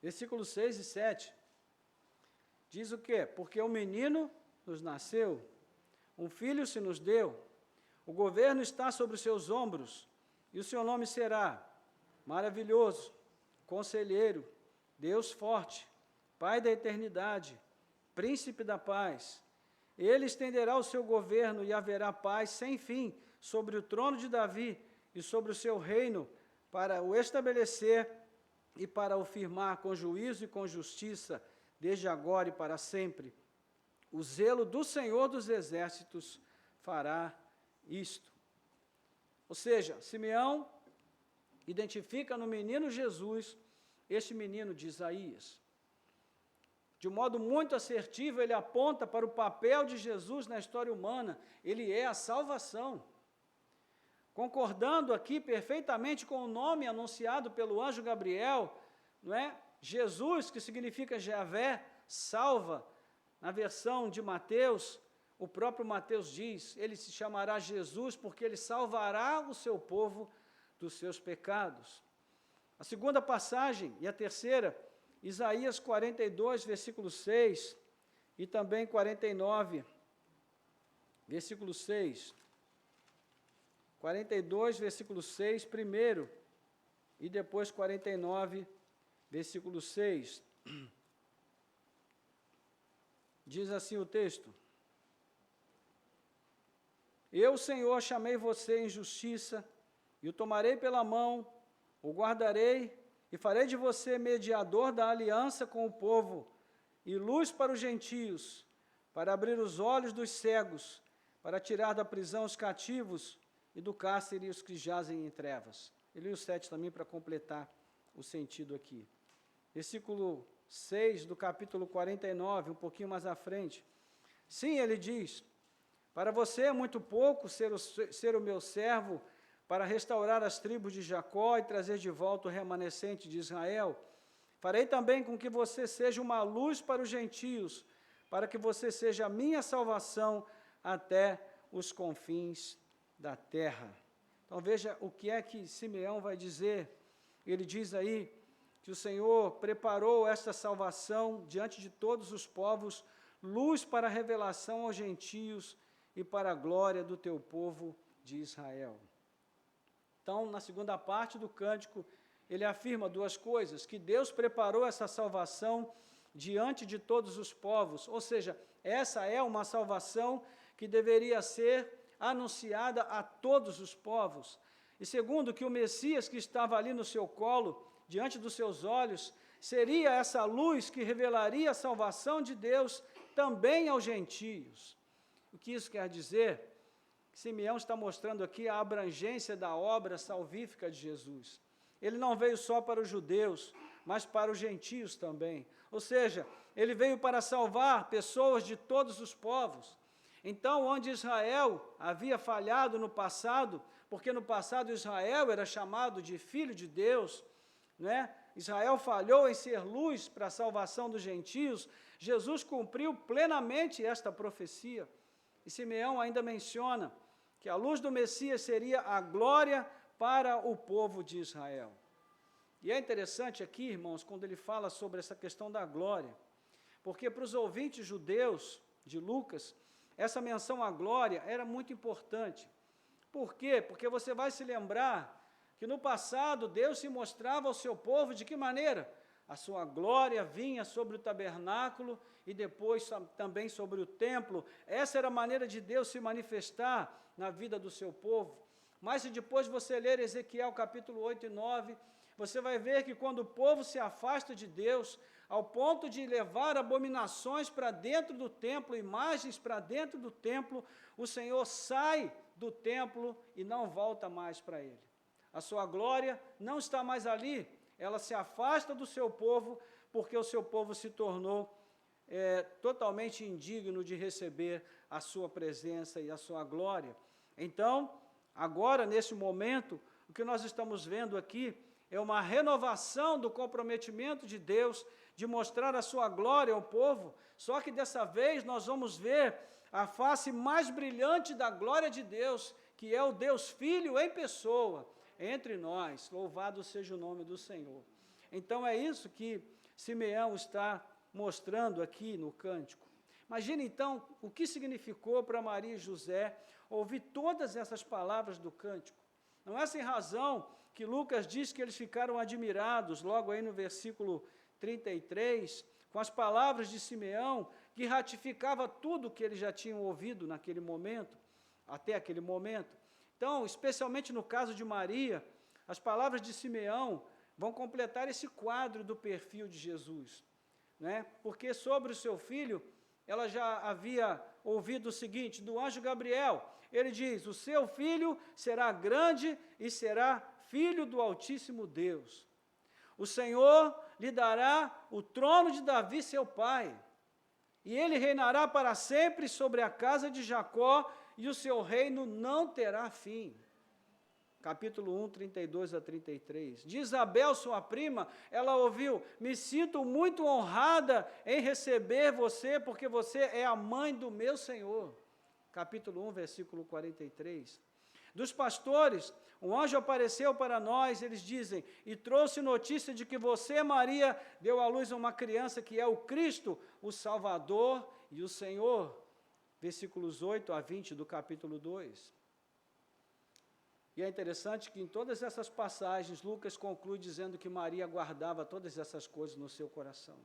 Versículos 6 e 7, diz o quê? Porque um menino nos nasceu, um filho se nos deu, o governo está sobre os seus ombros, e o seu nome será Maravilhoso, Conselheiro, Deus Forte, Pai da Eternidade, Príncipe da Paz. Ele estenderá o seu governo e haverá paz sem fim sobre o trono de Davi e sobre o seu reino, para o estabelecer e para o firmar com juízo e com justiça, desde agora e para sempre. O zelo do Senhor dos Exércitos fará isto. Ou seja, Simeão identifica no menino Jesus este menino de Isaías. De um modo muito assertivo, ele aponta para o papel de Jesus na história humana. Ele é a salvação. Concordando aqui perfeitamente com o nome anunciado pelo anjo Gabriel, não é? Jesus, que significa Javé, salva. Na versão de Mateus, o próprio Mateus diz, ele se chamará Jesus porque ele salvará o seu povo dos seus pecados. A segunda passagem e a terceira, Isaías 42, versículo 6, e também 49, versículo 6. 42, versículo 6, primeiro, e depois 49, versículo 6. Diz assim o texto: Eu, Senhor, chamei você em justiça, e o tomarei pela mão, o guardarei, e farei de você mediador da aliança com o povo, e luz para os gentios, para abrir os olhos dos cegos, para tirar da prisão os cativos, e do cárcere os que jazem em trevas. Eu li o 7 também para completar o sentido aqui. Versículo 6 do capítulo 49, um pouquinho mais à frente. Sim, ele diz, para você é muito pouco ser o meu servo, para restaurar as tribos de Jacó e trazer de volta o remanescente de Israel. Farei também com que você seja uma luz para os gentios, para que você seja a minha salvação até os confins da terra. Então veja o que é que Simeão vai dizer. Ele diz aí que o Senhor preparou esta salvação diante de todos os povos, luz para a revelação aos gentios e para a glória do teu povo de Israel. Então, na segunda parte do cântico, ele afirma duas coisas, que Deus preparou essa salvação diante de todos os povos, ou seja, essa é uma salvação que deveria ser anunciada a todos os povos. E segundo, que o Messias que estava ali no seu colo, diante dos seus olhos, seria essa luz que revelaria a salvação de Deus também aos gentios. O que isso quer dizer? Simeão está mostrando aqui a abrangência da obra salvífica de Jesus. Ele não veio só para os judeus, mas para os gentios também. Ou seja, ele veio para salvar pessoas de todos os povos. Então, onde Israel havia falhado no passado, porque no passado Israel era chamado de filho de Deus, né? Israel falhou em ser luz para a salvação dos gentios, Jesus cumpriu plenamente esta profecia. E Simeão ainda menciona que a luz do Messias seria a glória para o povo de Israel. E é interessante aqui, irmãos, quando ele fala sobre essa questão da glória, porque para os ouvintes judeus de Lucas, essa menção à glória era muito importante. Por quê? Porque você vai se lembrar que no passado Deus se mostrava ao seu povo de que maneira? A sua glória vinha sobre o tabernáculo e depois também sobre o templo. Essa era a maneira de Deus se manifestar na vida do seu povo. Mas se depois você ler Ezequiel capítulo 8 e 9, você vai ver que quando o povo se afasta de Deus, ao ponto de levar abominações para dentro do templo, imagens para dentro do templo, o Senhor sai do templo e não volta mais para ele. A sua glória não está mais ali, ela se afasta do seu povo, porque o seu povo se tornou totalmente indigno de receber a sua presença e a sua glória. Então, agora, nesse momento, o que nós estamos vendo aqui é uma renovação do comprometimento de Deus de mostrar a sua glória ao povo, só que dessa vez nós vamos ver a face mais brilhante da glória de Deus, que é o Deus Filho em pessoa, entre nós. Louvado seja o nome do Senhor. Então é isso que Simeão está mostrando aqui no cântico. Imagine então o que significou para Maria e José ouvir todas essas palavras do cântico. Não é sem razão que Lucas diz que eles ficaram admirados, logo aí no versículo 33, com as palavras de Simeão, que ratificava tudo o que eles já tinham ouvido naquele momento, até aquele momento. Então, especialmente no caso de Maria, as palavras de Simeão vão completar esse quadro do perfil de Jesus, né? Porque sobre o seu filho, ela já havia ouvido o seguinte, do anjo Gabriel, ele diz, o seu filho será grande e será filho do Altíssimo Deus. O Senhor lhe dará o trono de Davi, seu pai, e ele reinará para sempre sobre a casa de Jacó, e o seu reino não terá fim. Capítulo 1, 32 a 33. De Isabel, sua prima, ela ouviu, me sinto muito honrada em receber você, porque você é a mãe do meu Senhor. Capítulo 1, versículo 43. Dos pastores, um anjo apareceu para nós, eles dizem, e trouxe notícia de que você, Maria, deu à luz a uma criança que é o Cristo, o Salvador e o Senhor. Versículos 8 a 20 do capítulo 2. E é interessante que em todas essas passagens, Lucas conclui dizendo que Maria guardava todas essas coisas no seu coração.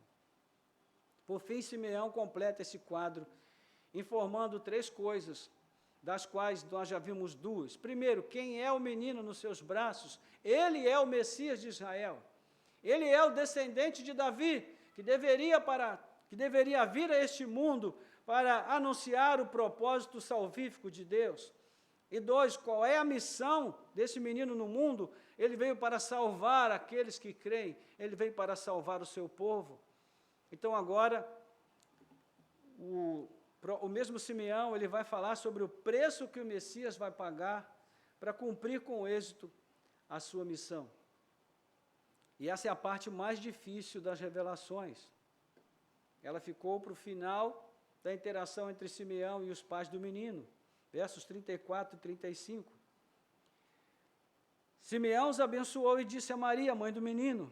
Por fim, Simeão completa esse quadro, informando três coisas das quais nós já vimos duas. Primeiro, quem é o menino nos seus braços? Ele é o Messias de Israel. Ele é o descendente de Davi, que deveria vir a este mundo para anunciar o propósito salvífico de Deus. E dois, qual é a missão desse menino no mundo? Ele veio para salvar aqueles que creem, ele veio para salvar o seu povo. Então agora, o mesmo Simeão, ele vai falar sobre o preço que o Messias vai pagar para cumprir com êxito a sua missão. E essa é a parte mais difícil das revelações. Ela ficou para o final da interação entre Simeão e os pais do menino, versos 34 e 35. Simeão os abençoou e disse a Maria, mãe do menino: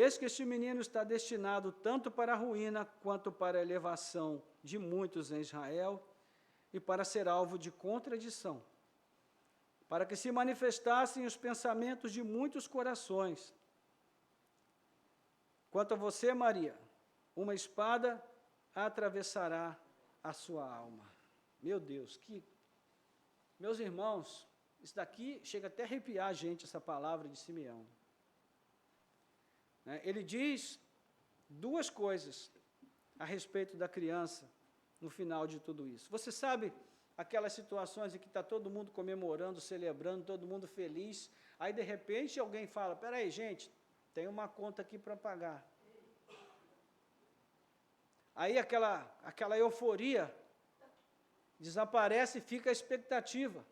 eis que este menino está destinado tanto para a ruína quanto para a elevação de muitos em Israel e para ser alvo de contradição, para que se manifestassem os pensamentos de muitos corações. Quanto a você, Maria, uma espada atravessará a sua alma. Meu Deus, meus irmãos, isso daqui chega até a arrepiar a gente, essa palavra de Simeão. Ele diz duas coisas a respeito da criança no final de tudo isso. Você sabe aquelas situações em que está todo mundo comemorando, celebrando, todo mundo feliz, aí de repente alguém fala, peraí gente, tem uma conta aqui para pagar. Aí aquela euforia desaparece e fica a expectativa.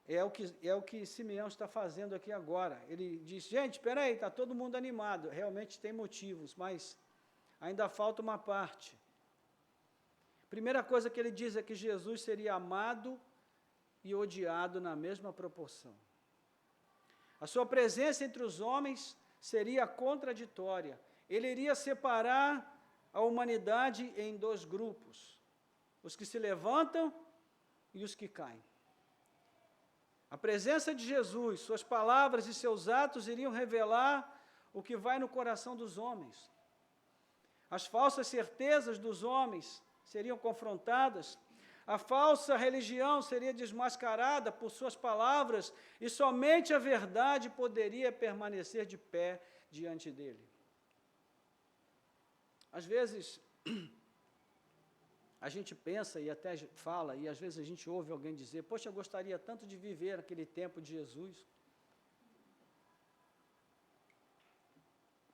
É o que Simeão está fazendo aqui agora. Ele diz, gente, espera aí, está todo mundo animado. Realmente tem motivos, mas ainda falta uma parte. Primeira coisa que ele diz é que Jesus seria amado e odiado na mesma proporção. A sua presença entre os homens seria contraditória. Ele iria separar a humanidade em dois grupos, os que se levantam e os que caem. A presença de Jesus, suas palavras e seus atos iriam revelar o que vai no coração dos homens. As falsas certezas dos homens seriam confrontadas, a falsa religião seria desmascarada por suas palavras e somente a verdade poderia permanecer de pé diante dele. Às vezes, a gente pensa e até fala, e às vezes a gente ouve alguém dizer, poxa, eu gostaria tanto de viver aquele tempo de Jesus.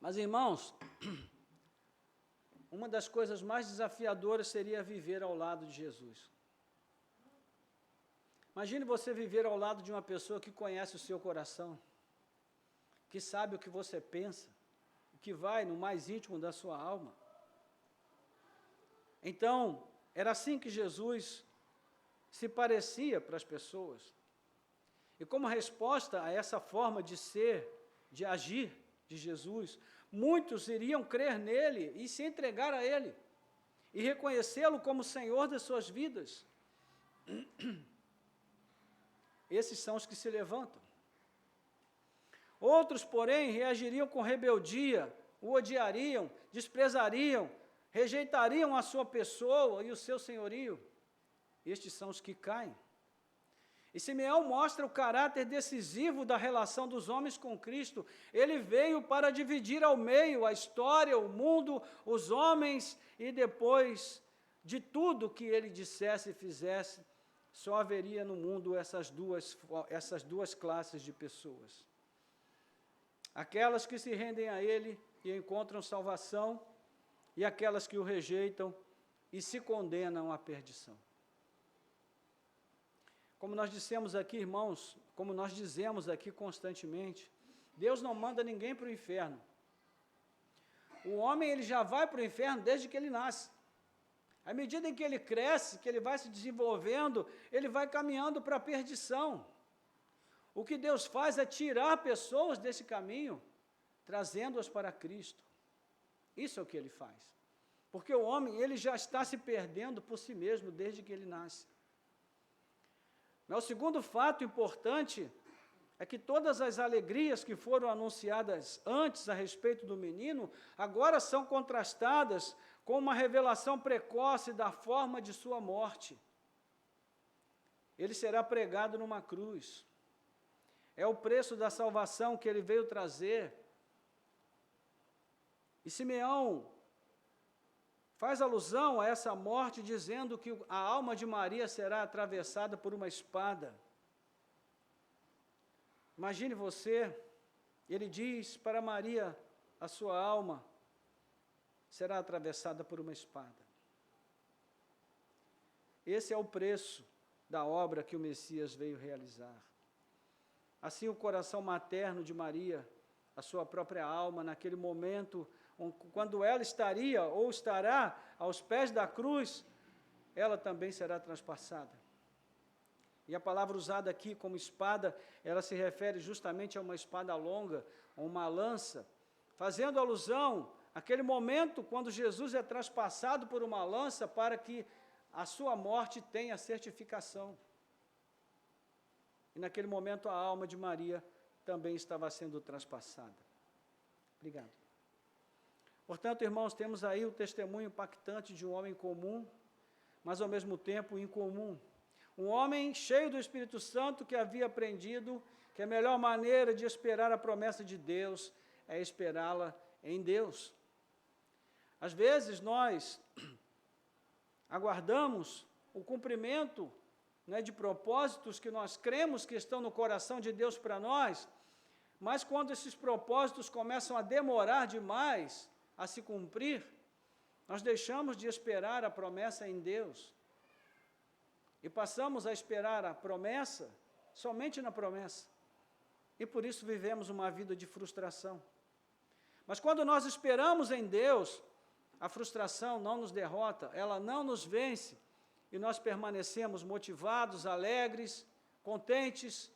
Mas, irmãos, uma das coisas mais desafiadoras seria viver ao lado de Jesus. Imagine você viver ao lado de uma pessoa que conhece o seu coração, que sabe o que você pensa, que vai no mais íntimo da sua alma. Então, era assim que Jesus se parecia para as pessoas. E como resposta a essa forma de ser, de agir de Jesus, muitos iriam crer nele e se entregar a ele, e reconhecê-lo como Senhor das suas vidas. Esses são os que se levantam. Outros, porém, reagiriam com rebeldia, o odiariam, desprezariam, rejeitariam a sua pessoa e o seu senhorio. Estes são os que caem. E Simeão mostra o caráter decisivo da relação dos homens com Cristo. Ele veio para dividir ao meio a história, o mundo, os homens, e depois de tudo que ele dissesse e fizesse, só haveria no mundo essas duas classes de pessoas. Aquelas que se rendem a ele e encontram salvação, e aquelas que o rejeitam e se condenam à perdição. Como nós dissemos aqui, irmãos, como nós dizemos aqui constantemente, Deus não manda ninguém para o inferno. O homem, ele já vai para o inferno desde que ele nasce. À medida em que ele cresce, que ele vai se desenvolvendo, ele vai caminhando para a perdição. O que Deus faz é tirar pessoas desse caminho, trazendo-as para Cristo. Isso é o que ele faz. Porque o homem, ele já está se perdendo por si mesmo desde que ele nasce. Mas o segundo fato importante é que todas as alegrias que foram anunciadas antes a respeito do menino, agora são contrastadas com uma revelação precoce da forma de sua morte. ele será pregado numa cruz. É o preço da salvação que ele veio trazer. E Simeão faz alusão a essa morte, dizendo que a alma de Maria será atravessada por uma espada. Imagine você, ele diz para Maria, a sua alma será atravessada por uma espada. Esse é o preço da obra que o Messias veio realizar. Assim, o coração materno de Maria, a sua própria alma, naquele momento, quando ela estaria ou estará aos pés da cruz, ela também será transpassada. E a palavra usada aqui como espada, ela se refere justamente a uma espada longa, a uma lança, fazendo alusão àquele momento quando Jesus é transpassado por uma lança para que a sua morte tenha certificação. E naquele momento a alma de Maria também estava sendo transpassada. Obrigado. Portanto, irmãos, temos aí o testemunho impactante de um homem comum, mas ao mesmo tempo incomum. Um homem cheio do Espírito Santo que havia aprendido que a melhor maneira de esperar a promessa de Deus é esperá-la em Deus. Às vezes nós aguardamos o cumprimento de propósitos que nós cremos que estão no coração de Deus para nós, mas quando esses propósitos começam a demorar demais a se cumprir, nós deixamos de esperar a promessa em Deus e passamos a esperar a promessa somente na promessa, e por isso vivemos uma vida de frustração. Mas quando nós esperamos em Deus, a frustração não nos derrota, ela não nos vence, e nós permanecemos motivados, alegres, contentes.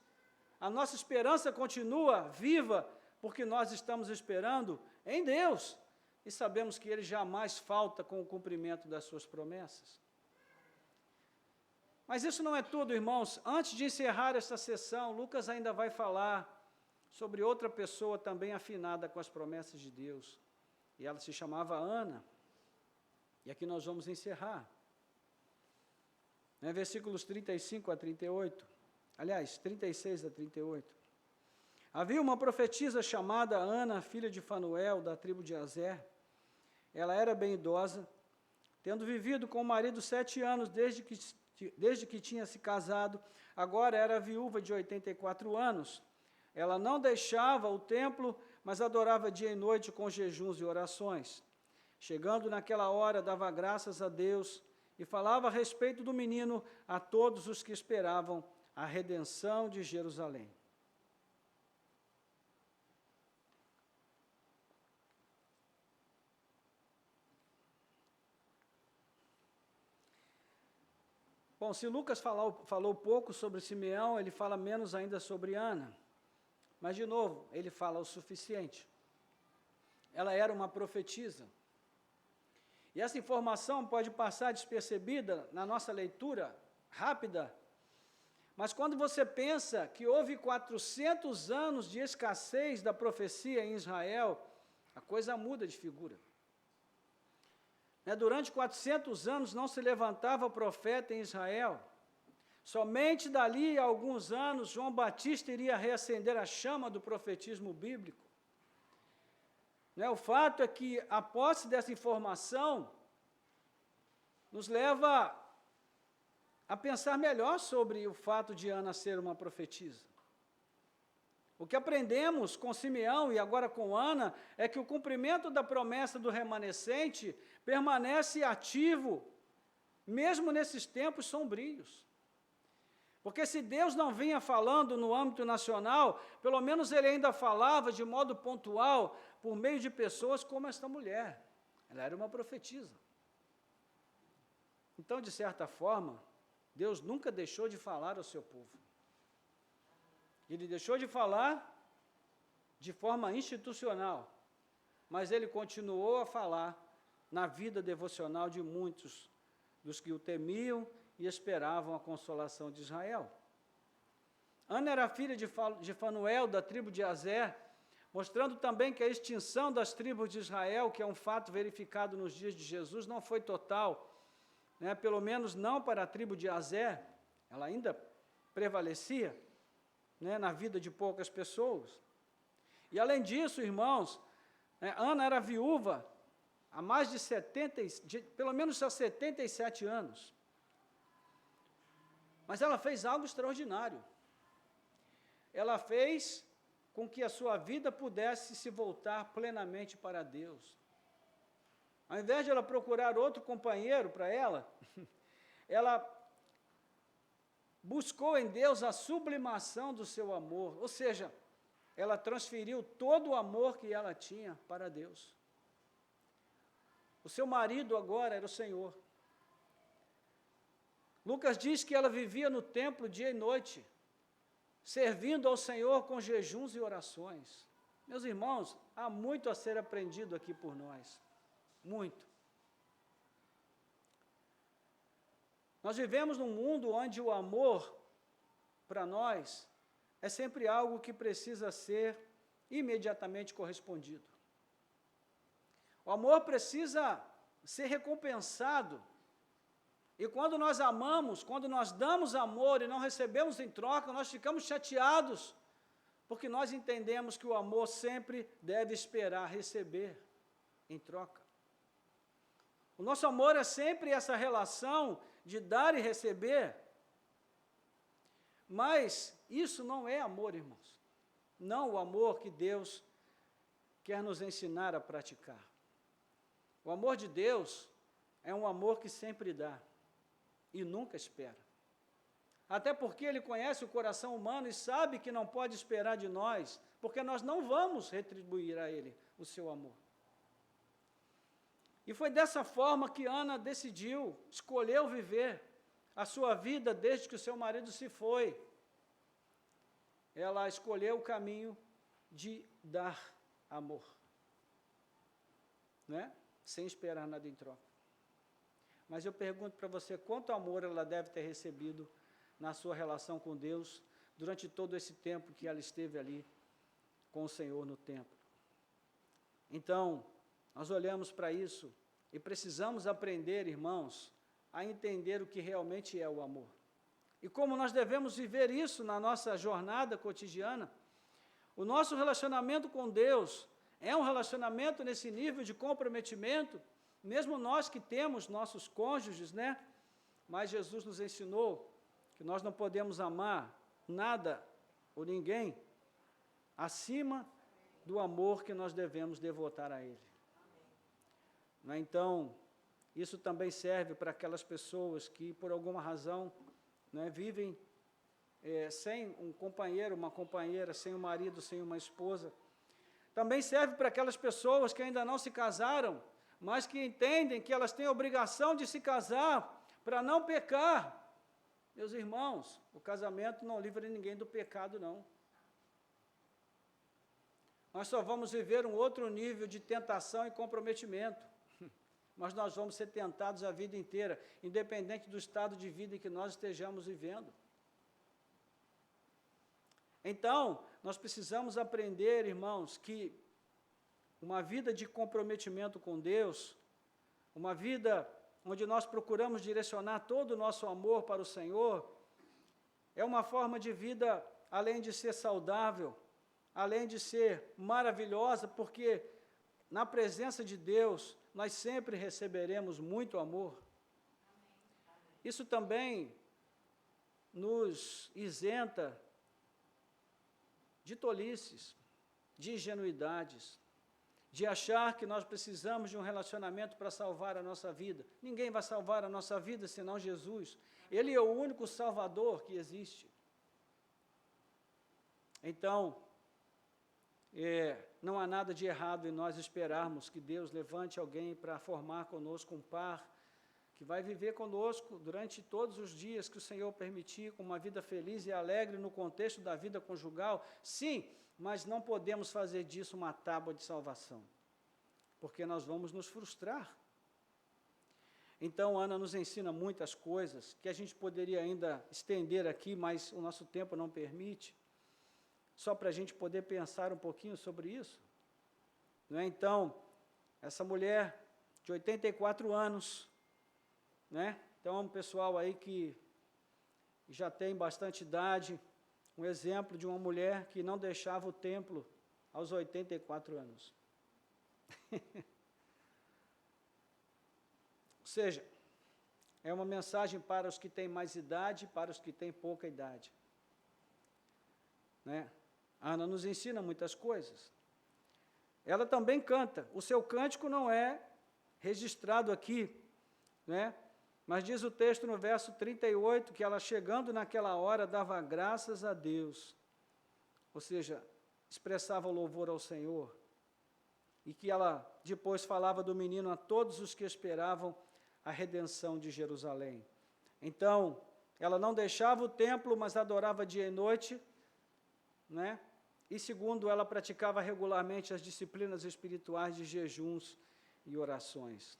A nossa esperança continua viva, porque nós estamos esperando em Deus, e sabemos que Ele jamais falta com o cumprimento das suas promessas. Mas isso não é tudo, irmãos. Antes de encerrar esta sessão, Lucas ainda vai falar sobre outra pessoa também afinada com as promessas de Deus, e ela se chamava Ana, e aqui nós vamos encerrar. Versículos 35 a 38, aliás, 36 a 38. Havia uma profetisa chamada Ana, filha de Fanuel, da tribo de Aser. Ela era bem idosa, tendo vivido com o marido 7 anos, desde que tinha se casado, agora era viúva de 84 anos. Ela não deixava o templo, mas adorava dia e noite com jejuns e orações. Chegando naquela hora, dava graças a Deus e falava a respeito do menino a todos os que esperavam a redenção de Jerusalém. Bom, se Lucas falou pouco sobre Simeão, ele fala menos ainda sobre Ana. Mas, de novo, ele fala o suficiente. Ela era uma profetisa. E essa informação pode passar despercebida na nossa leitura rápida, mas quando você pensa que houve 400 anos de escassez da profecia em Israel, a coisa muda de figura. Durante 400 anos não se levantava profeta em Israel. Somente dali a alguns anos João Batista iria reacender a chama do profetismo bíblico. O fato é que a posse dessa informação nos leva a pensar melhor sobre o fato de Ana ser uma profetisa. O que aprendemos com Simeão e agora com Ana é que o cumprimento da promessa do remanescente permanece ativo, mesmo nesses tempos sombrios. Porque se Deus não vinha falando no âmbito nacional, pelo menos Ele ainda falava de modo pontual, por meio de pessoas como esta mulher. Ela era uma profetisa. Então, de certa forma, Deus nunca deixou de falar ao seu povo. Ele deixou de falar de forma institucional, mas Ele continuou a falar na vida devocional de muitos dos que o temiam e esperavam a consolação de Israel. Ana era filha de Fanuel, da tribo de Aser, mostrando também que a extinção das tribos de Israel, que é um fato verificado nos dias de Jesus, não foi total, pelo menos não para a tribo de Aser, ela ainda prevalecia, né, na vida de poucas pessoas. E além disso, irmãos, né, Ana era viúva há mais de pelo menos há 77 anos. Mas ela fez algo extraordinário. Ela fez com que a sua vida pudesse se voltar plenamente para Deus. Ao invés de ela procurar outro companheiro para ela, ela buscou em Deus a sublimação do seu amor, ou seja, ela transferiu todo o amor que ela tinha para Deus. O seu marido agora era o Senhor. Lucas diz que ela vivia no templo dia e noite, servindo ao Senhor com jejuns e orações. Meus irmãos, há muito a ser aprendido aqui por nós. Muito. Nós vivemos num mundo onde o amor, para nós, é sempre algo que precisa ser imediatamente correspondido. O amor precisa ser recompensado. E quando nós amamos, quando nós damos amor e não recebemos em troca, nós ficamos chateados, porque nós entendemos que o amor sempre deve esperar receber em troca. O nosso amor é sempre essa relação de dar e receber, mas isso não é amor, irmãos. Não o amor que Deus quer nos ensinar a praticar. O amor de Deus é um amor que sempre dá e nunca espera. Até porque Ele conhece o coração humano e sabe que não pode esperar de nós, porque nós não vamos retribuir a Ele o seu amor. E foi dessa forma que Ana escolheu viver a sua vida desde que o seu marido se foi. Ela escolheu o caminho de dar amor, né? Sem esperar nada em troca. Mas eu pergunto para você, quanto amor ela deve ter recebido na sua relação com Deus durante todo esse tempo que ela esteve ali com o Senhor no templo. Então, nós olhamos para isso e precisamos aprender, irmãos, a entender o que realmente é o amor. E como nós devemos viver isso na nossa jornada cotidiana. O nosso relacionamento com Deus é um relacionamento nesse nível de comprometimento, mesmo nós que temos nossos cônjuges, né? Mas Jesus nos ensinou que nós não podemos amar nada ou ninguém acima do amor que nós devemos devotar a Ele. Então, isso também serve para aquelas pessoas que, por alguma razão, né, vivem sem um companheiro, uma companheira, sem um marido, sem uma esposa. Também serve para aquelas pessoas que ainda não se casaram, mas que entendem que elas têm a obrigação de se casar para não pecar. Meus irmãos, o casamento não livra ninguém do pecado, não. Nós só vamos viver um outro nível de tentação e comprometimento. Mas nós vamos ser tentados a vida inteira, independente do estado de vida em que nós estejamos vivendo. Então, nós precisamos aprender, irmãos, que uma vida de comprometimento com Deus, uma vida onde nós procuramos direcionar todo o nosso amor para o Senhor, é uma forma de vida, além de ser saudável, além de ser maravilhosa, porque na presença de Deus, nós sempre receberemos muito amor. Isso também nos isenta de tolices, de ingenuidades, de achar que nós precisamos de um relacionamento para salvar a nossa vida. Ninguém vai salvar a nossa vida senão Jesus. Ele é o único Salvador que existe. Então, não há nada de errado em nós esperarmos que Deus levante alguém para formar conosco um par, que vai viver conosco durante todos os dias que o Senhor permitir, com uma vida feliz e alegre no contexto da vida conjugal. Sim, mas não podemos fazer disso uma tábua de salvação, porque nós vamos nos frustrar. Então, Ana nos ensina muitas coisas que a gente poderia ainda estender aqui, mas o nosso tempo não permite, só para a gente poder pensar um pouquinho sobre isso. Não é? Então, essa mulher de 84 anos, né? Então, é um pessoal aí que já tem bastante idade, um exemplo de uma mulher que não deixava o templo aos 84 anos. Ou seja, é uma mensagem para os que têm mais idade e para os que têm pouca idade. Né? A Ana nos ensina muitas coisas. Ela também canta. O seu cântico não é registrado aqui, né? Mas diz o texto no verso 38, que ela, chegando naquela hora, dava graças a Deus. Ou seja, expressava louvor ao Senhor. E que ela depois falava do menino a todos os que esperavam a redenção de Jerusalém. Então, ela não deixava o templo, mas adorava dia e noite, né? E segundo, ela praticava regularmente as disciplinas espirituais de jejuns e orações.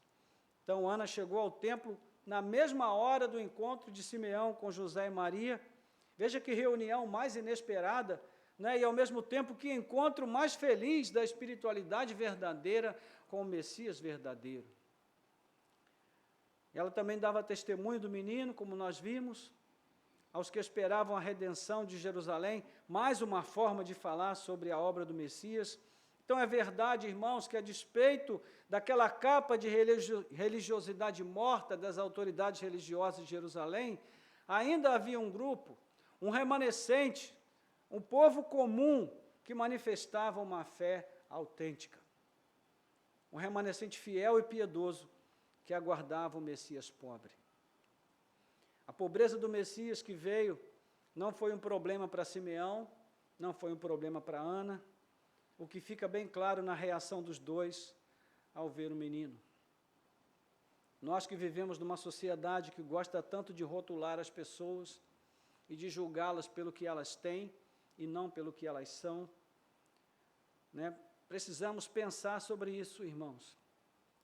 Então, Ana chegou ao templo na mesma hora do encontro de Simeão com José e Maria. Veja que reunião mais inesperada, né? E ao mesmo tempo que encontro mais feliz da espiritualidade verdadeira com o Messias verdadeiro. Ela também dava testemunho do menino, como nós vimos, aos que esperavam a redenção de Jerusalém, mais uma forma de falar sobre a obra do Messias. Então é verdade, irmãos, que a despeito daquela capa de religiosidade morta das autoridades religiosas de Jerusalém, ainda havia um grupo, um remanescente, um povo comum que manifestava uma fé autêntica. Um remanescente fiel e piedoso que aguardava o Messias pobre. A pobreza do Messias que veio não foi um problema para Simeão, não foi um problema para Ana, o que fica bem claro na reação dos dois ao ver o menino. Nós que vivemos numa sociedade que gosta tanto de rotular as pessoas e de julgá-las pelo que elas têm e não pelo que elas são, né? Precisamos pensar sobre isso, irmãos.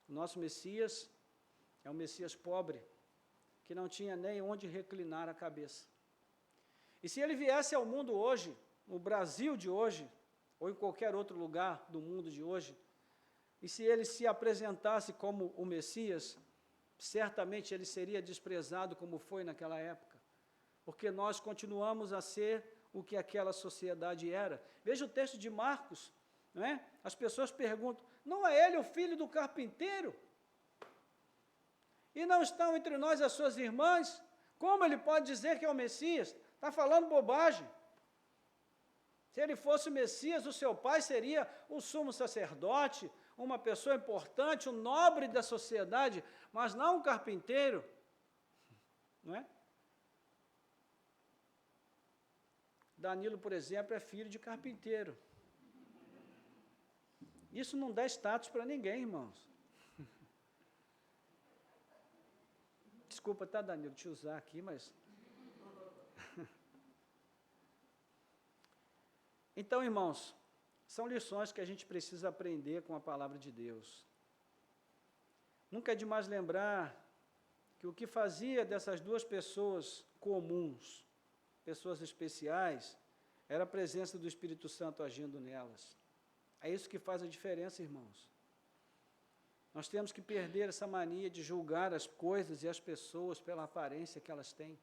O nosso Messias é um Messias pobre, que não tinha nem onde reclinar a cabeça. E se ele viesse ao mundo hoje, no Brasil de hoje, ou em qualquer outro lugar do mundo de hoje, e se ele se apresentasse como o Messias, certamente ele seria desprezado como foi naquela época, porque nós continuamos a ser o que aquela sociedade era. Veja o texto de Marcos, não é? As pessoas perguntam, não é ele o filho do carpinteiro? E não estão entre nós as suas irmãs? Como ele pode dizer que é o Messias? Está falando bobagem. Se ele fosse o Messias, o seu pai seria o sumo sacerdote, uma pessoa importante, um nobre da sociedade, mas não um carpinteiro, não é? Danilo, por exemplo, é filho de carpinteiro. Isso não dá status para ninguém, irmãos. Desculpa, tá, Danilo, te usar aqui, mas... Então, irmãos, são lições que a gente precisa aprender com a palavra de Deus. Nunca é demais lembrar que o que fazia dessas duas pessoas comuns, pessoas especiais, era a presença do Espírito Santo agindo nelas. É isso que faz a diferença, irmãos. Nós temos que perder essa mania de julgar as coisas e as pessoas pela aparência que elas têm,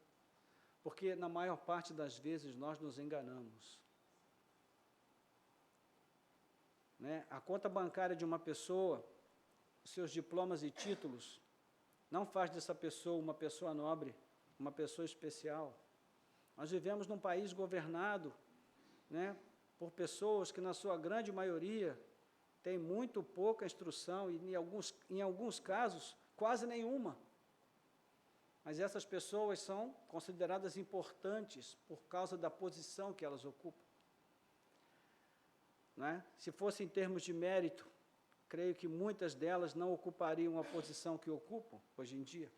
porque na maior parte das vezes nós nos enganamos. Né? A conta bancária de uma pessoa, os seus diplomas e títulos, não faz dessa pessoa uma pessoa nobre, uma pessoa especial. Nós vivemos num país governado, né, por pessoas que, na sua grande maioria, têm muito pouca instrução e, em alguns casos, quase nenhuma. Mas essas pessoas são consideradas importantes por causa da posição que elas ocupam. Né? Se fosse em termos de mérito, creio que muitas delas não ocupariam a posição que ocupam hoje em dia.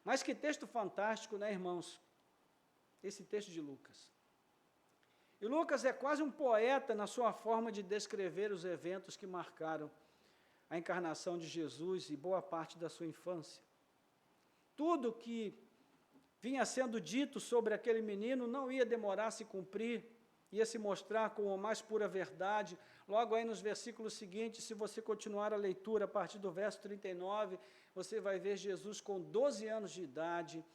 Mas que texto fantástico, né, irmãos? Esse texto de Lucas. E Lucas é quase um poeta na sua forma de descrever os eventos que marcaram a encarnação de Jesus e boa parte da sua infância. Tudo que vinha sendo dito sobre aquele menino não ia demorar a se cumprir, ia se mostrar como a mais pura verdade. Logo aí nos versículos seguintes, se você continuar a leitura a partir do verso 39, você vai ver Jesus com 12 anos de idade,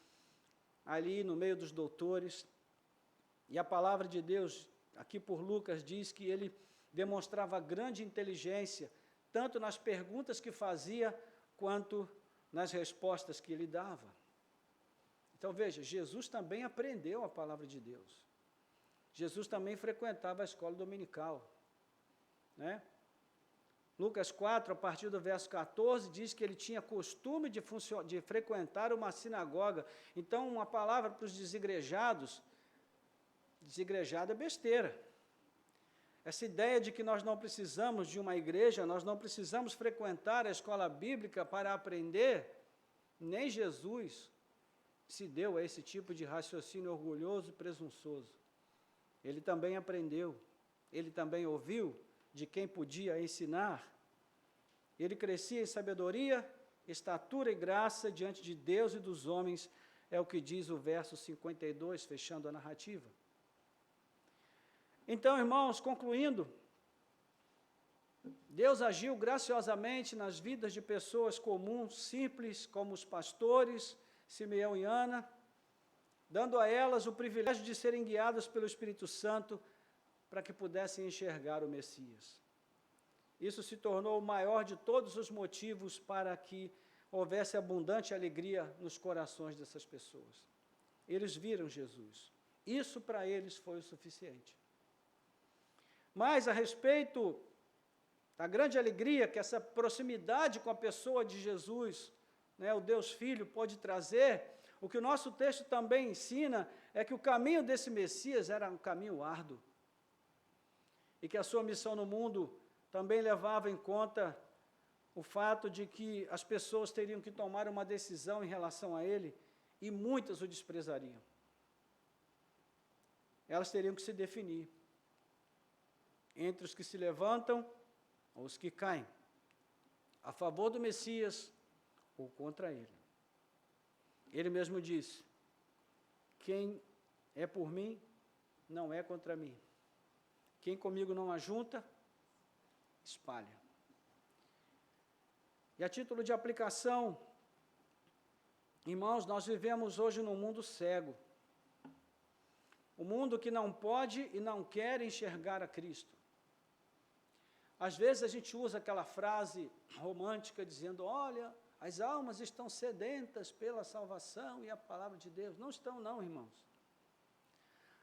ali no meio dos doutores, e a palavra de Deus, aqui por Lucas, diz que ele demonstrava grande inteligência, tanto nas perguntas que fazia, quanto nas respostas que ele dava. Então veja, Jesus também aprendeu a palavra de Deus. Jesus também frequentava a escola dominical, né? Lucas 4, a partir do verso 14, diz que ele tinha costume de frequentar uma sinagoga. Então, uma palavra para os desigrejados, desigrejado é besteira. Essa ideia de que nós não precisamos de uma igreja, nós não precisamos frequentar a escola bíblica para aprender, nem Jesus se deu a esse tipo de raciocínio orgulhoso e presunçoso. Ele também aprendeu, ele também ouviu de quem podia ensinar. Ele crescia em sabedoria, estatura e graça diante de Deus e dos homens, é o que diz o verso 52, fechando a narrativa. Então, irmãos, concluindo, Deus agiu graciosamente nas vidas de pessoas comuns, simples, como os pastores, Simeão e Ana, dando a elas o privilégio de serem guiadas pelo Espírito Santo para que pudessem enxergar o Messias. Isso se tornou o maior de todos os motivos para que houvesse abundante alegria nos corações dessas pessoas. Eles viram Jesus. Isso para eles foi o suficiente. Mas a respeito da grande alegria que essa proximidade com a pessoa de Jesus, né, o Deus Filho, pode trazer, o que o nosso texto também ensina é que o caminho desse Messias era um caminho árduo. E que a sua missão no mundo também levava em conta o fato de que as pessoas teriam que tomar uma decisão em relação a ele, e muitas o desprezariam. Elas teriam que se definir entre os que se levantam ou os que caem, a favor do Messias ou contra ele. Ele mesmo disse: quem é por mim, não é contra mim. Quem comigo não ajunta, espalha. E a título de aplicação, irmãos, nós vivemos hoje num mundo cego. Um mundo que não pode e não quer enxergar a Cristo. Às vezes a gente usa aquela frase romântica dizendo: olha, as almas estão sedentas pela salvação e a palavra de Deus. Não estão não, irmãos.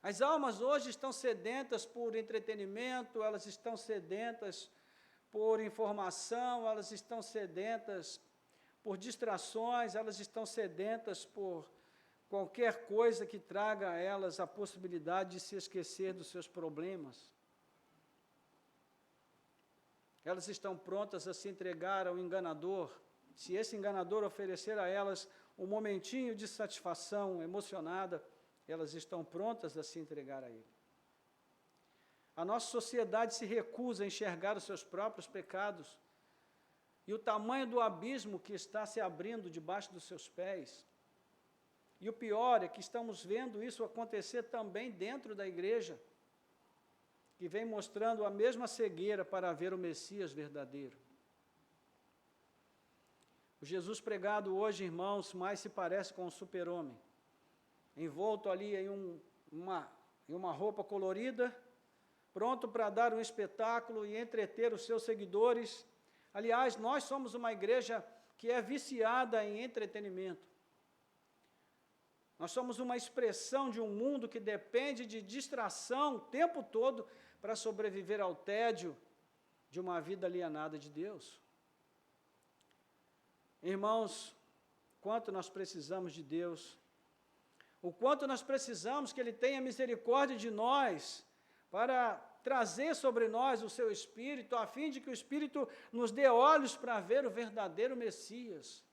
As almas hoje estão sedentas por entretenimento, elas estão sedentas por informação, elas estão sedentas por distrações, elas estão sedentas por qualquer coisa que traga a elas a possibilidade de se esquecer dos seus problemas. Elas estão prontas a se entregar ao enganador, se esse enganador oferecer a elas um momentinho de satisfação emocionada, elas estão prontas a se entregar a ele. A nossa sociedade se recusa a enxergar os seus próprios pecados e o tamanho do abismo que está se abrindo debaixo dos seus pés. E o pior é que estamos vendo isso acontecer também dentro da igreja, que vem mostrando a mesma cegueira para ver o Messias verdadeiro. O Jesus pregado hoje, irmãos, mais se parece com um super-homem, envolto ali em uma roupa colorida, pronto para dar um espetáculo e entreter os seus seguidores. Aliás, nós somos uma igreja que é viciada em entretenimento. Nós somos uma expressão de um mundo que depende de distração o tempo todo para sobreviver ao tédio de uma vida alienada de Deus. Irmãos, quanto nós precisamos de Deus, o quanto nós precisamos que Ele tenha misericórdia de nós, para trazer sobre nós o seu Espírito, a fim de que o Espírito nos dê olhos para ver o verdadeiro Messias.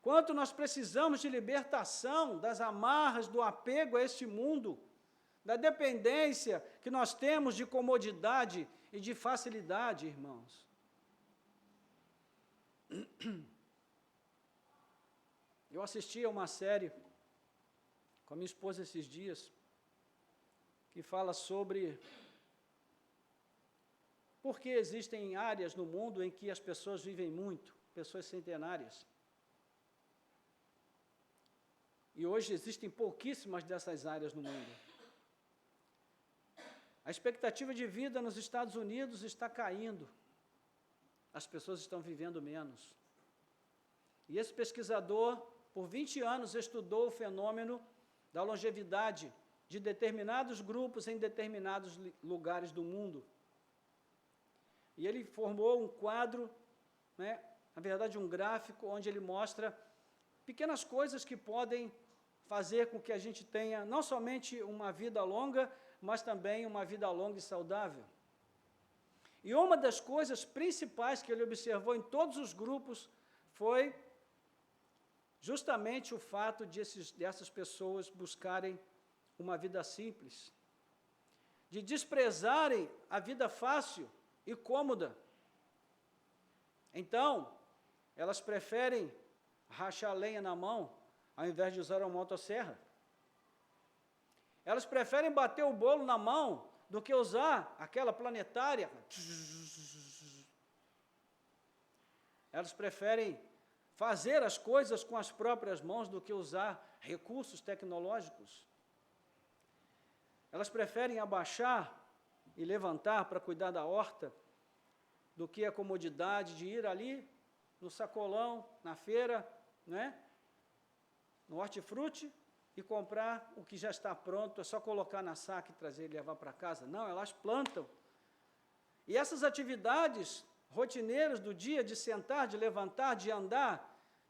Quanto nós precisamos de libertação das amarras do apego a este mundo, da dependência que nós temos de comodidade e de facilidade, irmãos. Eu assisti a uma série com a minha esposa esses dias, que fala sobre por que existem áreas no mundo em que as pessoas vivem muito, pessoas centenárias. E hoje existem pouquíssimas dessas áreas no mundo. A expectativa de vida nos Estados Unidos está caindo. As pessoas estão vivendo menos. E esse pesquisador, por 20 anos, estudou o fenômeno da longevidade de determinados grupos em determinados lugares do mundo. E ele formou um quadro, na verdade um gráfico, onde ele mostra pequenas coisas que podem fazer com que a gente tenha não somente uma vida longa, mas também uma vida longa e saudável. E uma das coisas principais que ele observou em todos os grupos foi justamente o fato dessas pessoas buscarem uma vida simples, de desprezarem a vida fácil e cômoda. Então, elas preferem rachar lenha na mão, ao invés de usar uma motosserra. Elas preferem bater o bolo na mão do que usar aquela planetária. Elas preferem fazer as coisas com as próprias mãos do que usar recursos tecnológicos. Elas preferem abaixar e levantar para cuidar da horta do que a comodidade de ir ali no sacolão, na feira, no hortifruti, e comprar o que já está pronto, é só colocar na saca e trazer e levar para casa. Não, elas plantam. E essas atividades rotineiras do dia, de sentar, de levantar, de andar,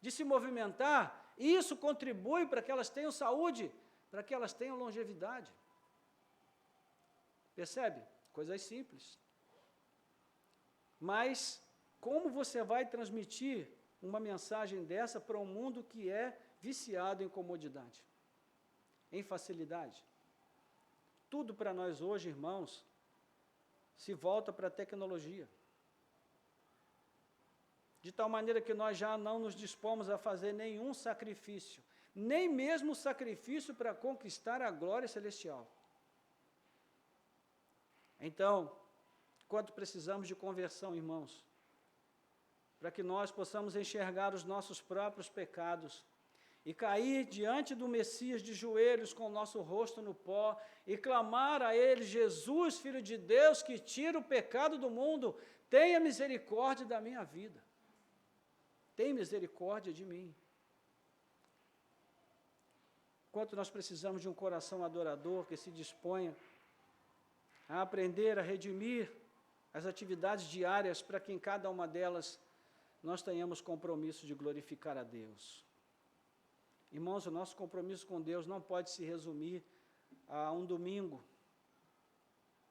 de se movimentar, isso contribui para que elas tenham saúde, para que elas tenham longevidade. Percebe? Coisas simples. Mas como você vai transmitir uma mensagem dessa para um mundo que é viciado em comodidade, em facilidade? Tudo para nós hoje, irmãos, se volta para a tecnologia. De tal maneira que nós já não nos dispomos a fazer nenhum sacrifício, nem mesmo sacrifício para conquistar a glória celestial. Então, quanto precisamos de conversão, irmãos, para que nós possamos enxergar os nossos próprios pecados e cair diante do Messias de joelhos com o nosso rosto no pó e clamar a Ele: Jesus, Filho de Deus, que tira o pecado do mundo, tenha misericórdia da minha vida. Tem misericórdia de mim. Quanto nós precisamos de um coração adorador que se disponha a aprender a redimir as atividades diárias para que em cada uma delas nós tenhamos compromisso de glorificar a Deus. Irmãos, o nosso compromisso com Deus não pode se resumir a um domingo,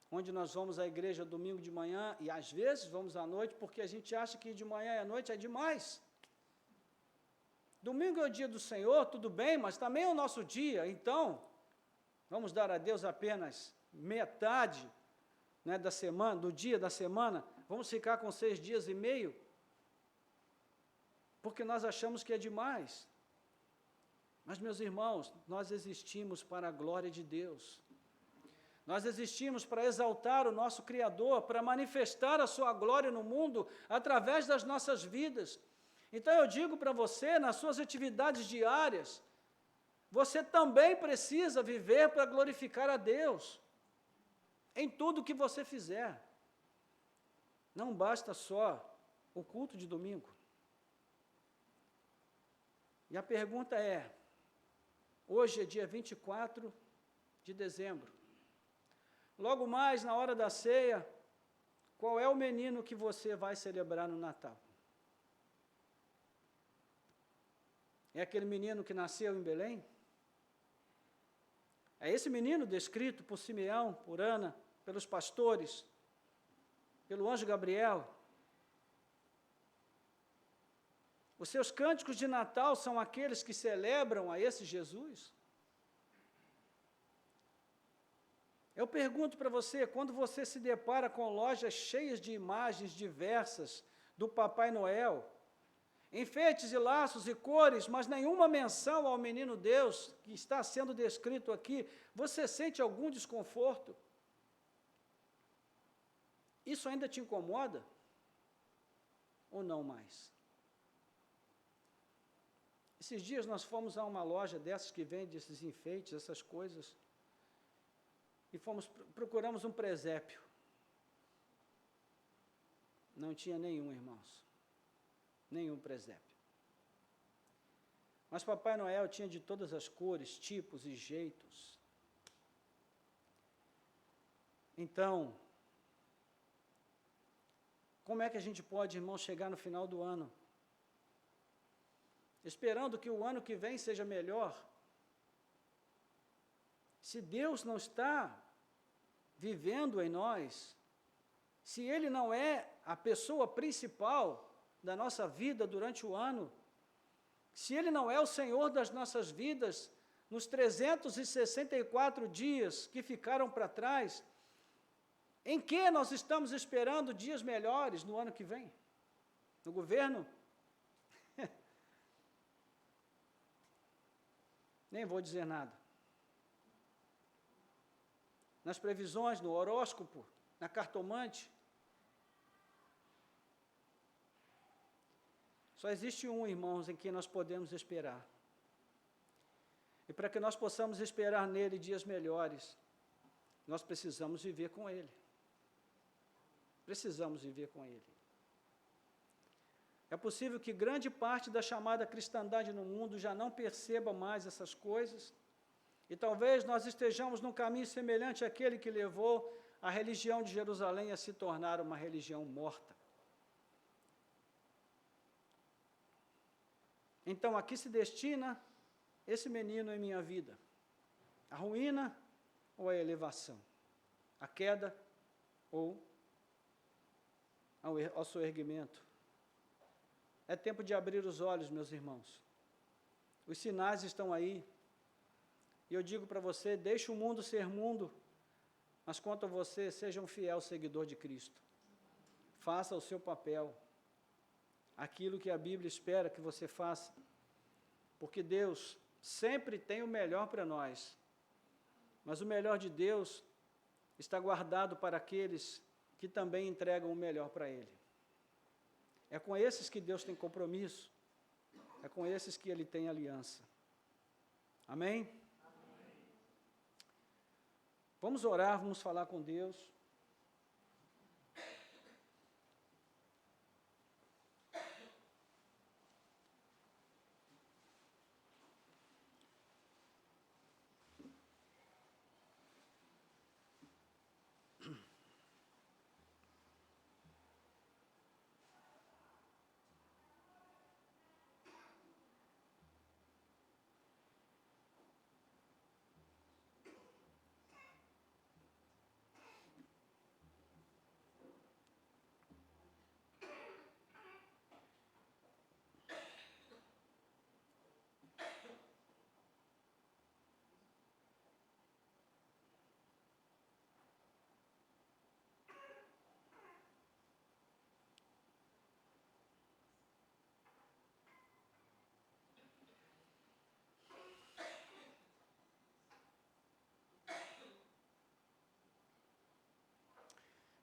onde nós vamos à igreja domingo de manhã e às vezes vamos à noite, porque a gente acha que de manhã e à noite é demais. Domingo é o dia do Senhor, tudo bem, mas também é o nosso dia, então vamos dar a Deus apenas metade, da semana, do dia da semana, vamos ficar com 6 dias e meio, porque nós achamos que é demais. Mas, meus irmãos, nós existimos para a glória de Deus. Nós existimos para exaltar o nosso Criador, para manifestar a sua glória no mundo através das nossas vidas. Então eu digo para você, nas suas atividades diárias, você também precisa viver para glorificar a Deus, em tudo que você fizer. Não basta só o culto de domingo. E a pergunta é, hoje é dia 24 de dezembro, logo mais na hora da ceia, qual é o menino que você vai celebrar no Natal? É aquele menino que nasceu em Belém? É esse menino descrito por Simeão, por Ana, pelos pastores, pelo anjo Gabriel? Os seus cânticos de Natal são aqueles que celebram a esse Jesus? Eu pergunto para você, quando você se depara com lojas cheias de imagens diversas do Papai Noel, enfeites e laços e cores, mas nenhuma menção ao menino Deus que está sendo descrito aqui, você sente algum desconforto? Isso ainda te incomoda? Ou não mais? Esses dias nós fomos a uma loja dessas que vende esses enfeites, essas coisas, e procuramos um presépio. Não tinha nenhum, irmãos. Nenhum presépio. Mas Papai Noel tinha de todas as cores, tipos e jeitos. Então, como é que a gente pode, irmão, chegar no final do ano, esperando que o ano que vem seja melhor, se Deus não está vivendo em nós, se Ele não é a pessoa principal da nossa vida durante o ano, se Ele não é o Senhor das nossas vidas, nos 364 dias que ficaram para trás, em que nós estamos esperando dias melhores no ano que vem? No governo? Nem vou dizer nada. Nas previsões, no horóscopo, na cartomante. Só existe um, irmãos, em quem nós podemos esperar. E para que nós possamos esperar nele dias melhores, nós precisamos viver com ele. Precisamos viver com ele. É possível que grande parte da chamada cristandade no mundo já não perceba mais essas coisas, e talvez nós estejamos num caminho semelhante àquele que levou a religião de Jerusalém a se tornar uma religião morta. Então, aqui se destina esse menino em minha vida: a ruína ou a elevação? A queda ou ao soerguimento? É tempo de abrir os olhos, meus irmãos. Os sinais estão aí. E eu digo para você, deixe o mundo ser mundo, mas quanto a você, seja um fiel seguidor de Cristo. Faça o seu papel, aquilo que a Bíblia espera que você faça, porque Deus sempre tem o melhor para nós, mas o melhor de Deus está guardado para aqueles que também entregam o melhor para Ele. É com esses que Deus tem compromisso, é com esses que Ele tem aliança. Amém? Vamos orar, vamos falar com Deus.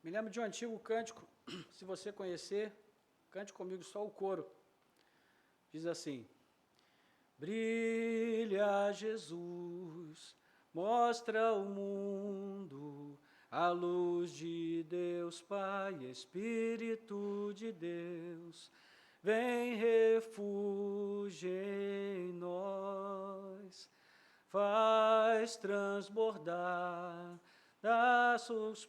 Me lembro de um antigo cântico, se você conhecer, cante comigo só o coro. Diz assim: brilha Jesus, mostra ao mundo a luz de Deus Pai, Espírito de Deus, vem refúgio em nós, faz transbordar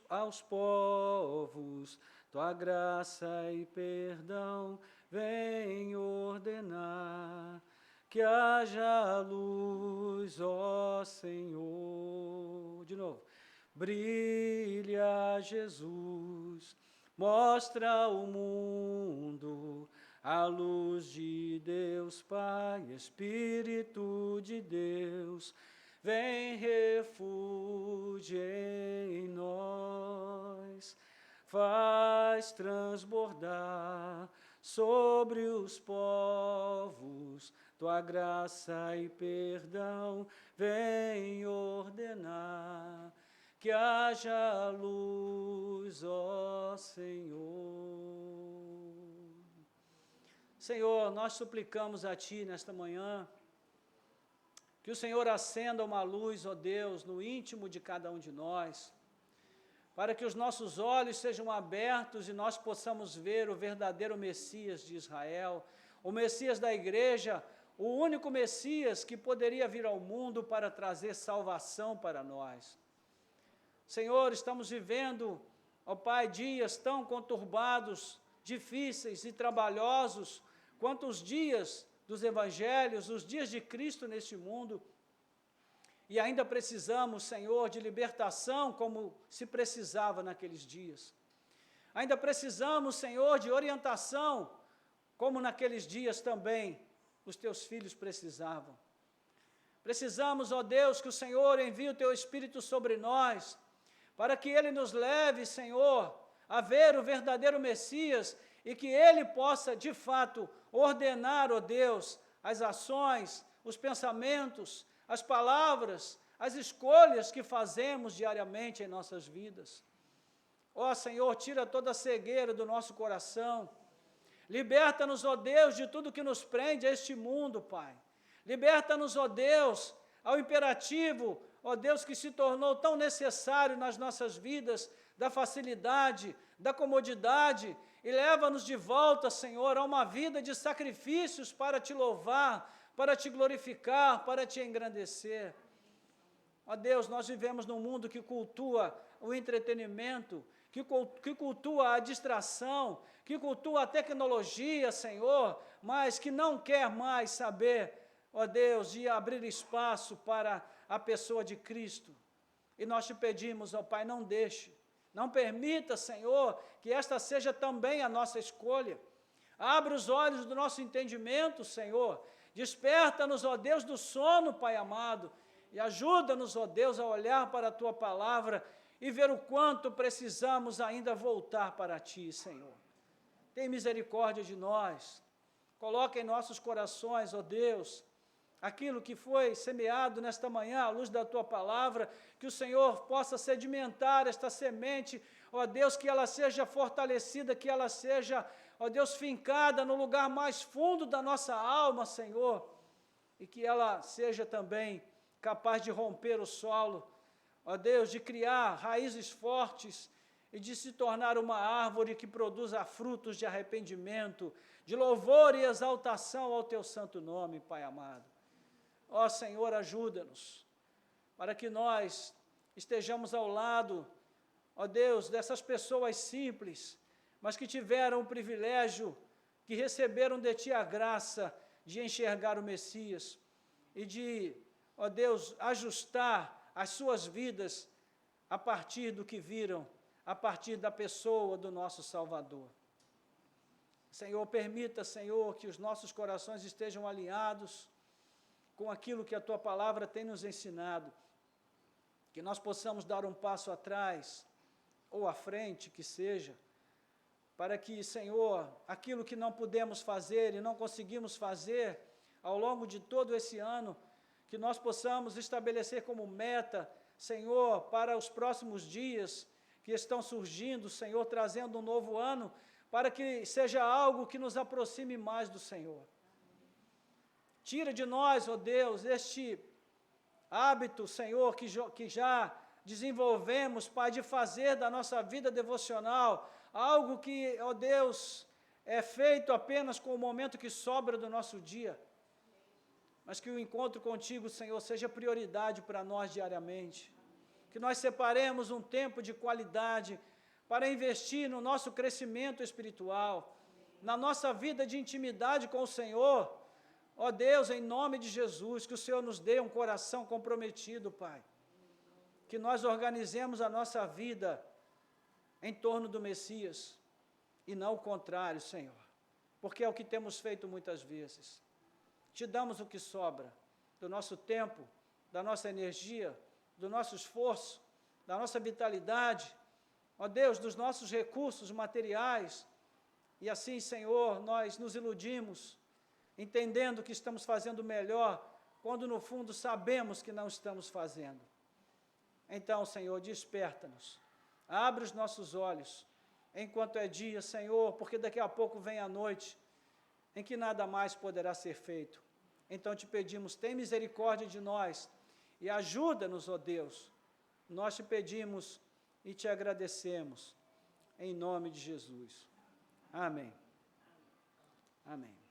aos povos tua graça e perdão, vem ordenar que haja luz, ó Senhor. De novo. Brilha Jesus, mostra ao mundo a luz de Deus Pai, Espírito de Deus, vem refúgio em nós, faz transbordar sobre os povos tua graça e perdão, vem ordenar que haja luz, ó Senhor. Senhor, nós suplicamos a Ti nesta manhã, que o Senhor acenda uma luz, ó Deus, no íntimo de cada um de nós, para que os nossos olhos sejam abertos e nós possamos ver o verdadeiro Messias de Israel, o Messias da igreja, o único Messias que poderia vir ao mundo para trazer salvação para nós. Senhor, estamos vivendo, ó Pai, dias tão conturbados, difíceis e trabalhosos, quanto os dias dos evangelhos, os dias de Cristo neste mundo, e ainda precisamos, Senhor, de libertação como se precisava naqueles dias. Ainda precisamos, Senhor, de orientação, como naqueles dias também os Teus filhos precisavam. Precisamos, ó Deus, que o Senhor envie o Teu Espírito sobre nós, para que Ele nos leve, Senhor, a ver o verdadeiro Messias e que Ele possa, de fato, ordenar, ó Deus, as ações, os pensamentos, as palavras, as escolhas que fazemos diariamente em nossas vidas. Ó Senhor, tira toda a cegueira do nosso coração. Liberta-nos, ó Deus, de tudo que nos prende a este mundo, Pai. Liberta-nos, ó Deus, ao imperativo, ó Deus, que se tornou tão necessário nas nossas vidas, da facilidade, da comodidade, e leva-nos de volta, Senhor, a uma vida de sacrifícios para Te louvar, para Te glorificar, para Te engrandecer. Ó Deus, nós vivemos num mundo que cultua o entretenimento, que cultua a distração, que cultua a tecnologia, Senhor, mas que não quer mais saber, ó Deus, de abrir espaço para a pessoa de Cristo. E nós Te pedimos, ó Pai, não deixe, não permita, Senhor, que esta seja também a nossa escolha. Abra os olhos do nosso entendimento, Senhor. Desperta-nos, ó Deus, do sono, Pai amado, e ajuda-nos, ó Deus, a olhar para a Tua palavra e ver o quanto precisamos ainda voltar para Ti, Senhor. Tem misericórdia de nós. Coloca em nossos corações, ó Deus, aquilo que foi semeado nesta manhã, à luz da Tua palavra, que o Senhor possa sedimentar esta semente, ó Deus, que ela seja fortalecida, que ela seja, ó Deus, fincada no lugar mais fundo da nossa alma, Senhor, e que ela seja também capaz de romper o solo, ó Deus, de criar raízes fortes e de se tornar uma árvore que produza frutos de arrependimento, de louvor e exaltação ao Teu santo nome, Pai amado. Ó Senhor, ajuda-nos, para que nós estejamos ao lado, ó Deus, dessas pessoas simples, mas que tiveram o privilégio, que receberam de Ti a graça de enxergar o Messias e de, ó Deus, ajustar as suas vidas a partir do que viram, a partir da pessoa do nosso Salvador. Senhor, permita, Senhor, que os nossos corações estejam alinhados com aquilo que a Tua palavra tem nos ensinado, que nós possamos dar um passo atrás, ou à frente, que seja, para que, Senhor, aquilo que não pudemos fazer e não conseguimos fazer ao longo de todo esse ano, que nós possamos estabelecer como meta, Senhor, para os próximos dias que estão surgindo, Senhor, trazendo um novo ano, para que seja algo que nos aproxime mais do Senhor. Tira de nós, ó Deus, este hábito, Senhor, que já desenvolvemos, Pai, de fazer da nossa vida devocional algo que, ó Deus, é feito apenas com o momento que sobra do nosso dia, mas que o encontro contigo, Senhor, seja prioridade para nós diariamente, que nós separemos um tempo de qualidade para investir no nosso crescimento espiritual, na nossa vida de intimidade com o Senhor. Ó Deus, em nome de Jesus, que o Senhor nos dê um coração comprometido, Pai, que nós organizemos a nossa vida em torno do Messias, e não o contrário, Senhor, porque é o que temos feito muitas vezes. Te damos o que sobra do nosso tempo, da nossa energia, do nosso esforço, da nossa vitalidade, ó Deus, dos nossos recursos materiais, e assim, Senhor, nós nos iludimos, entendendo que estamos fazendo melhor, quando no fundo sabemos que não estamos fazendo. Então, Senhor, desperta-nos, abre os nossos olhos, enquanto é dia, Senhor, porque daqui a pouco vem a noite, em que nada mais poderá ser feito. Então te pedimos, tem misericórdia de nós e ajuda-nos, ó Deus. Nós te pedimos e te agradecemos, em nome de Jesus. Amém. Amém.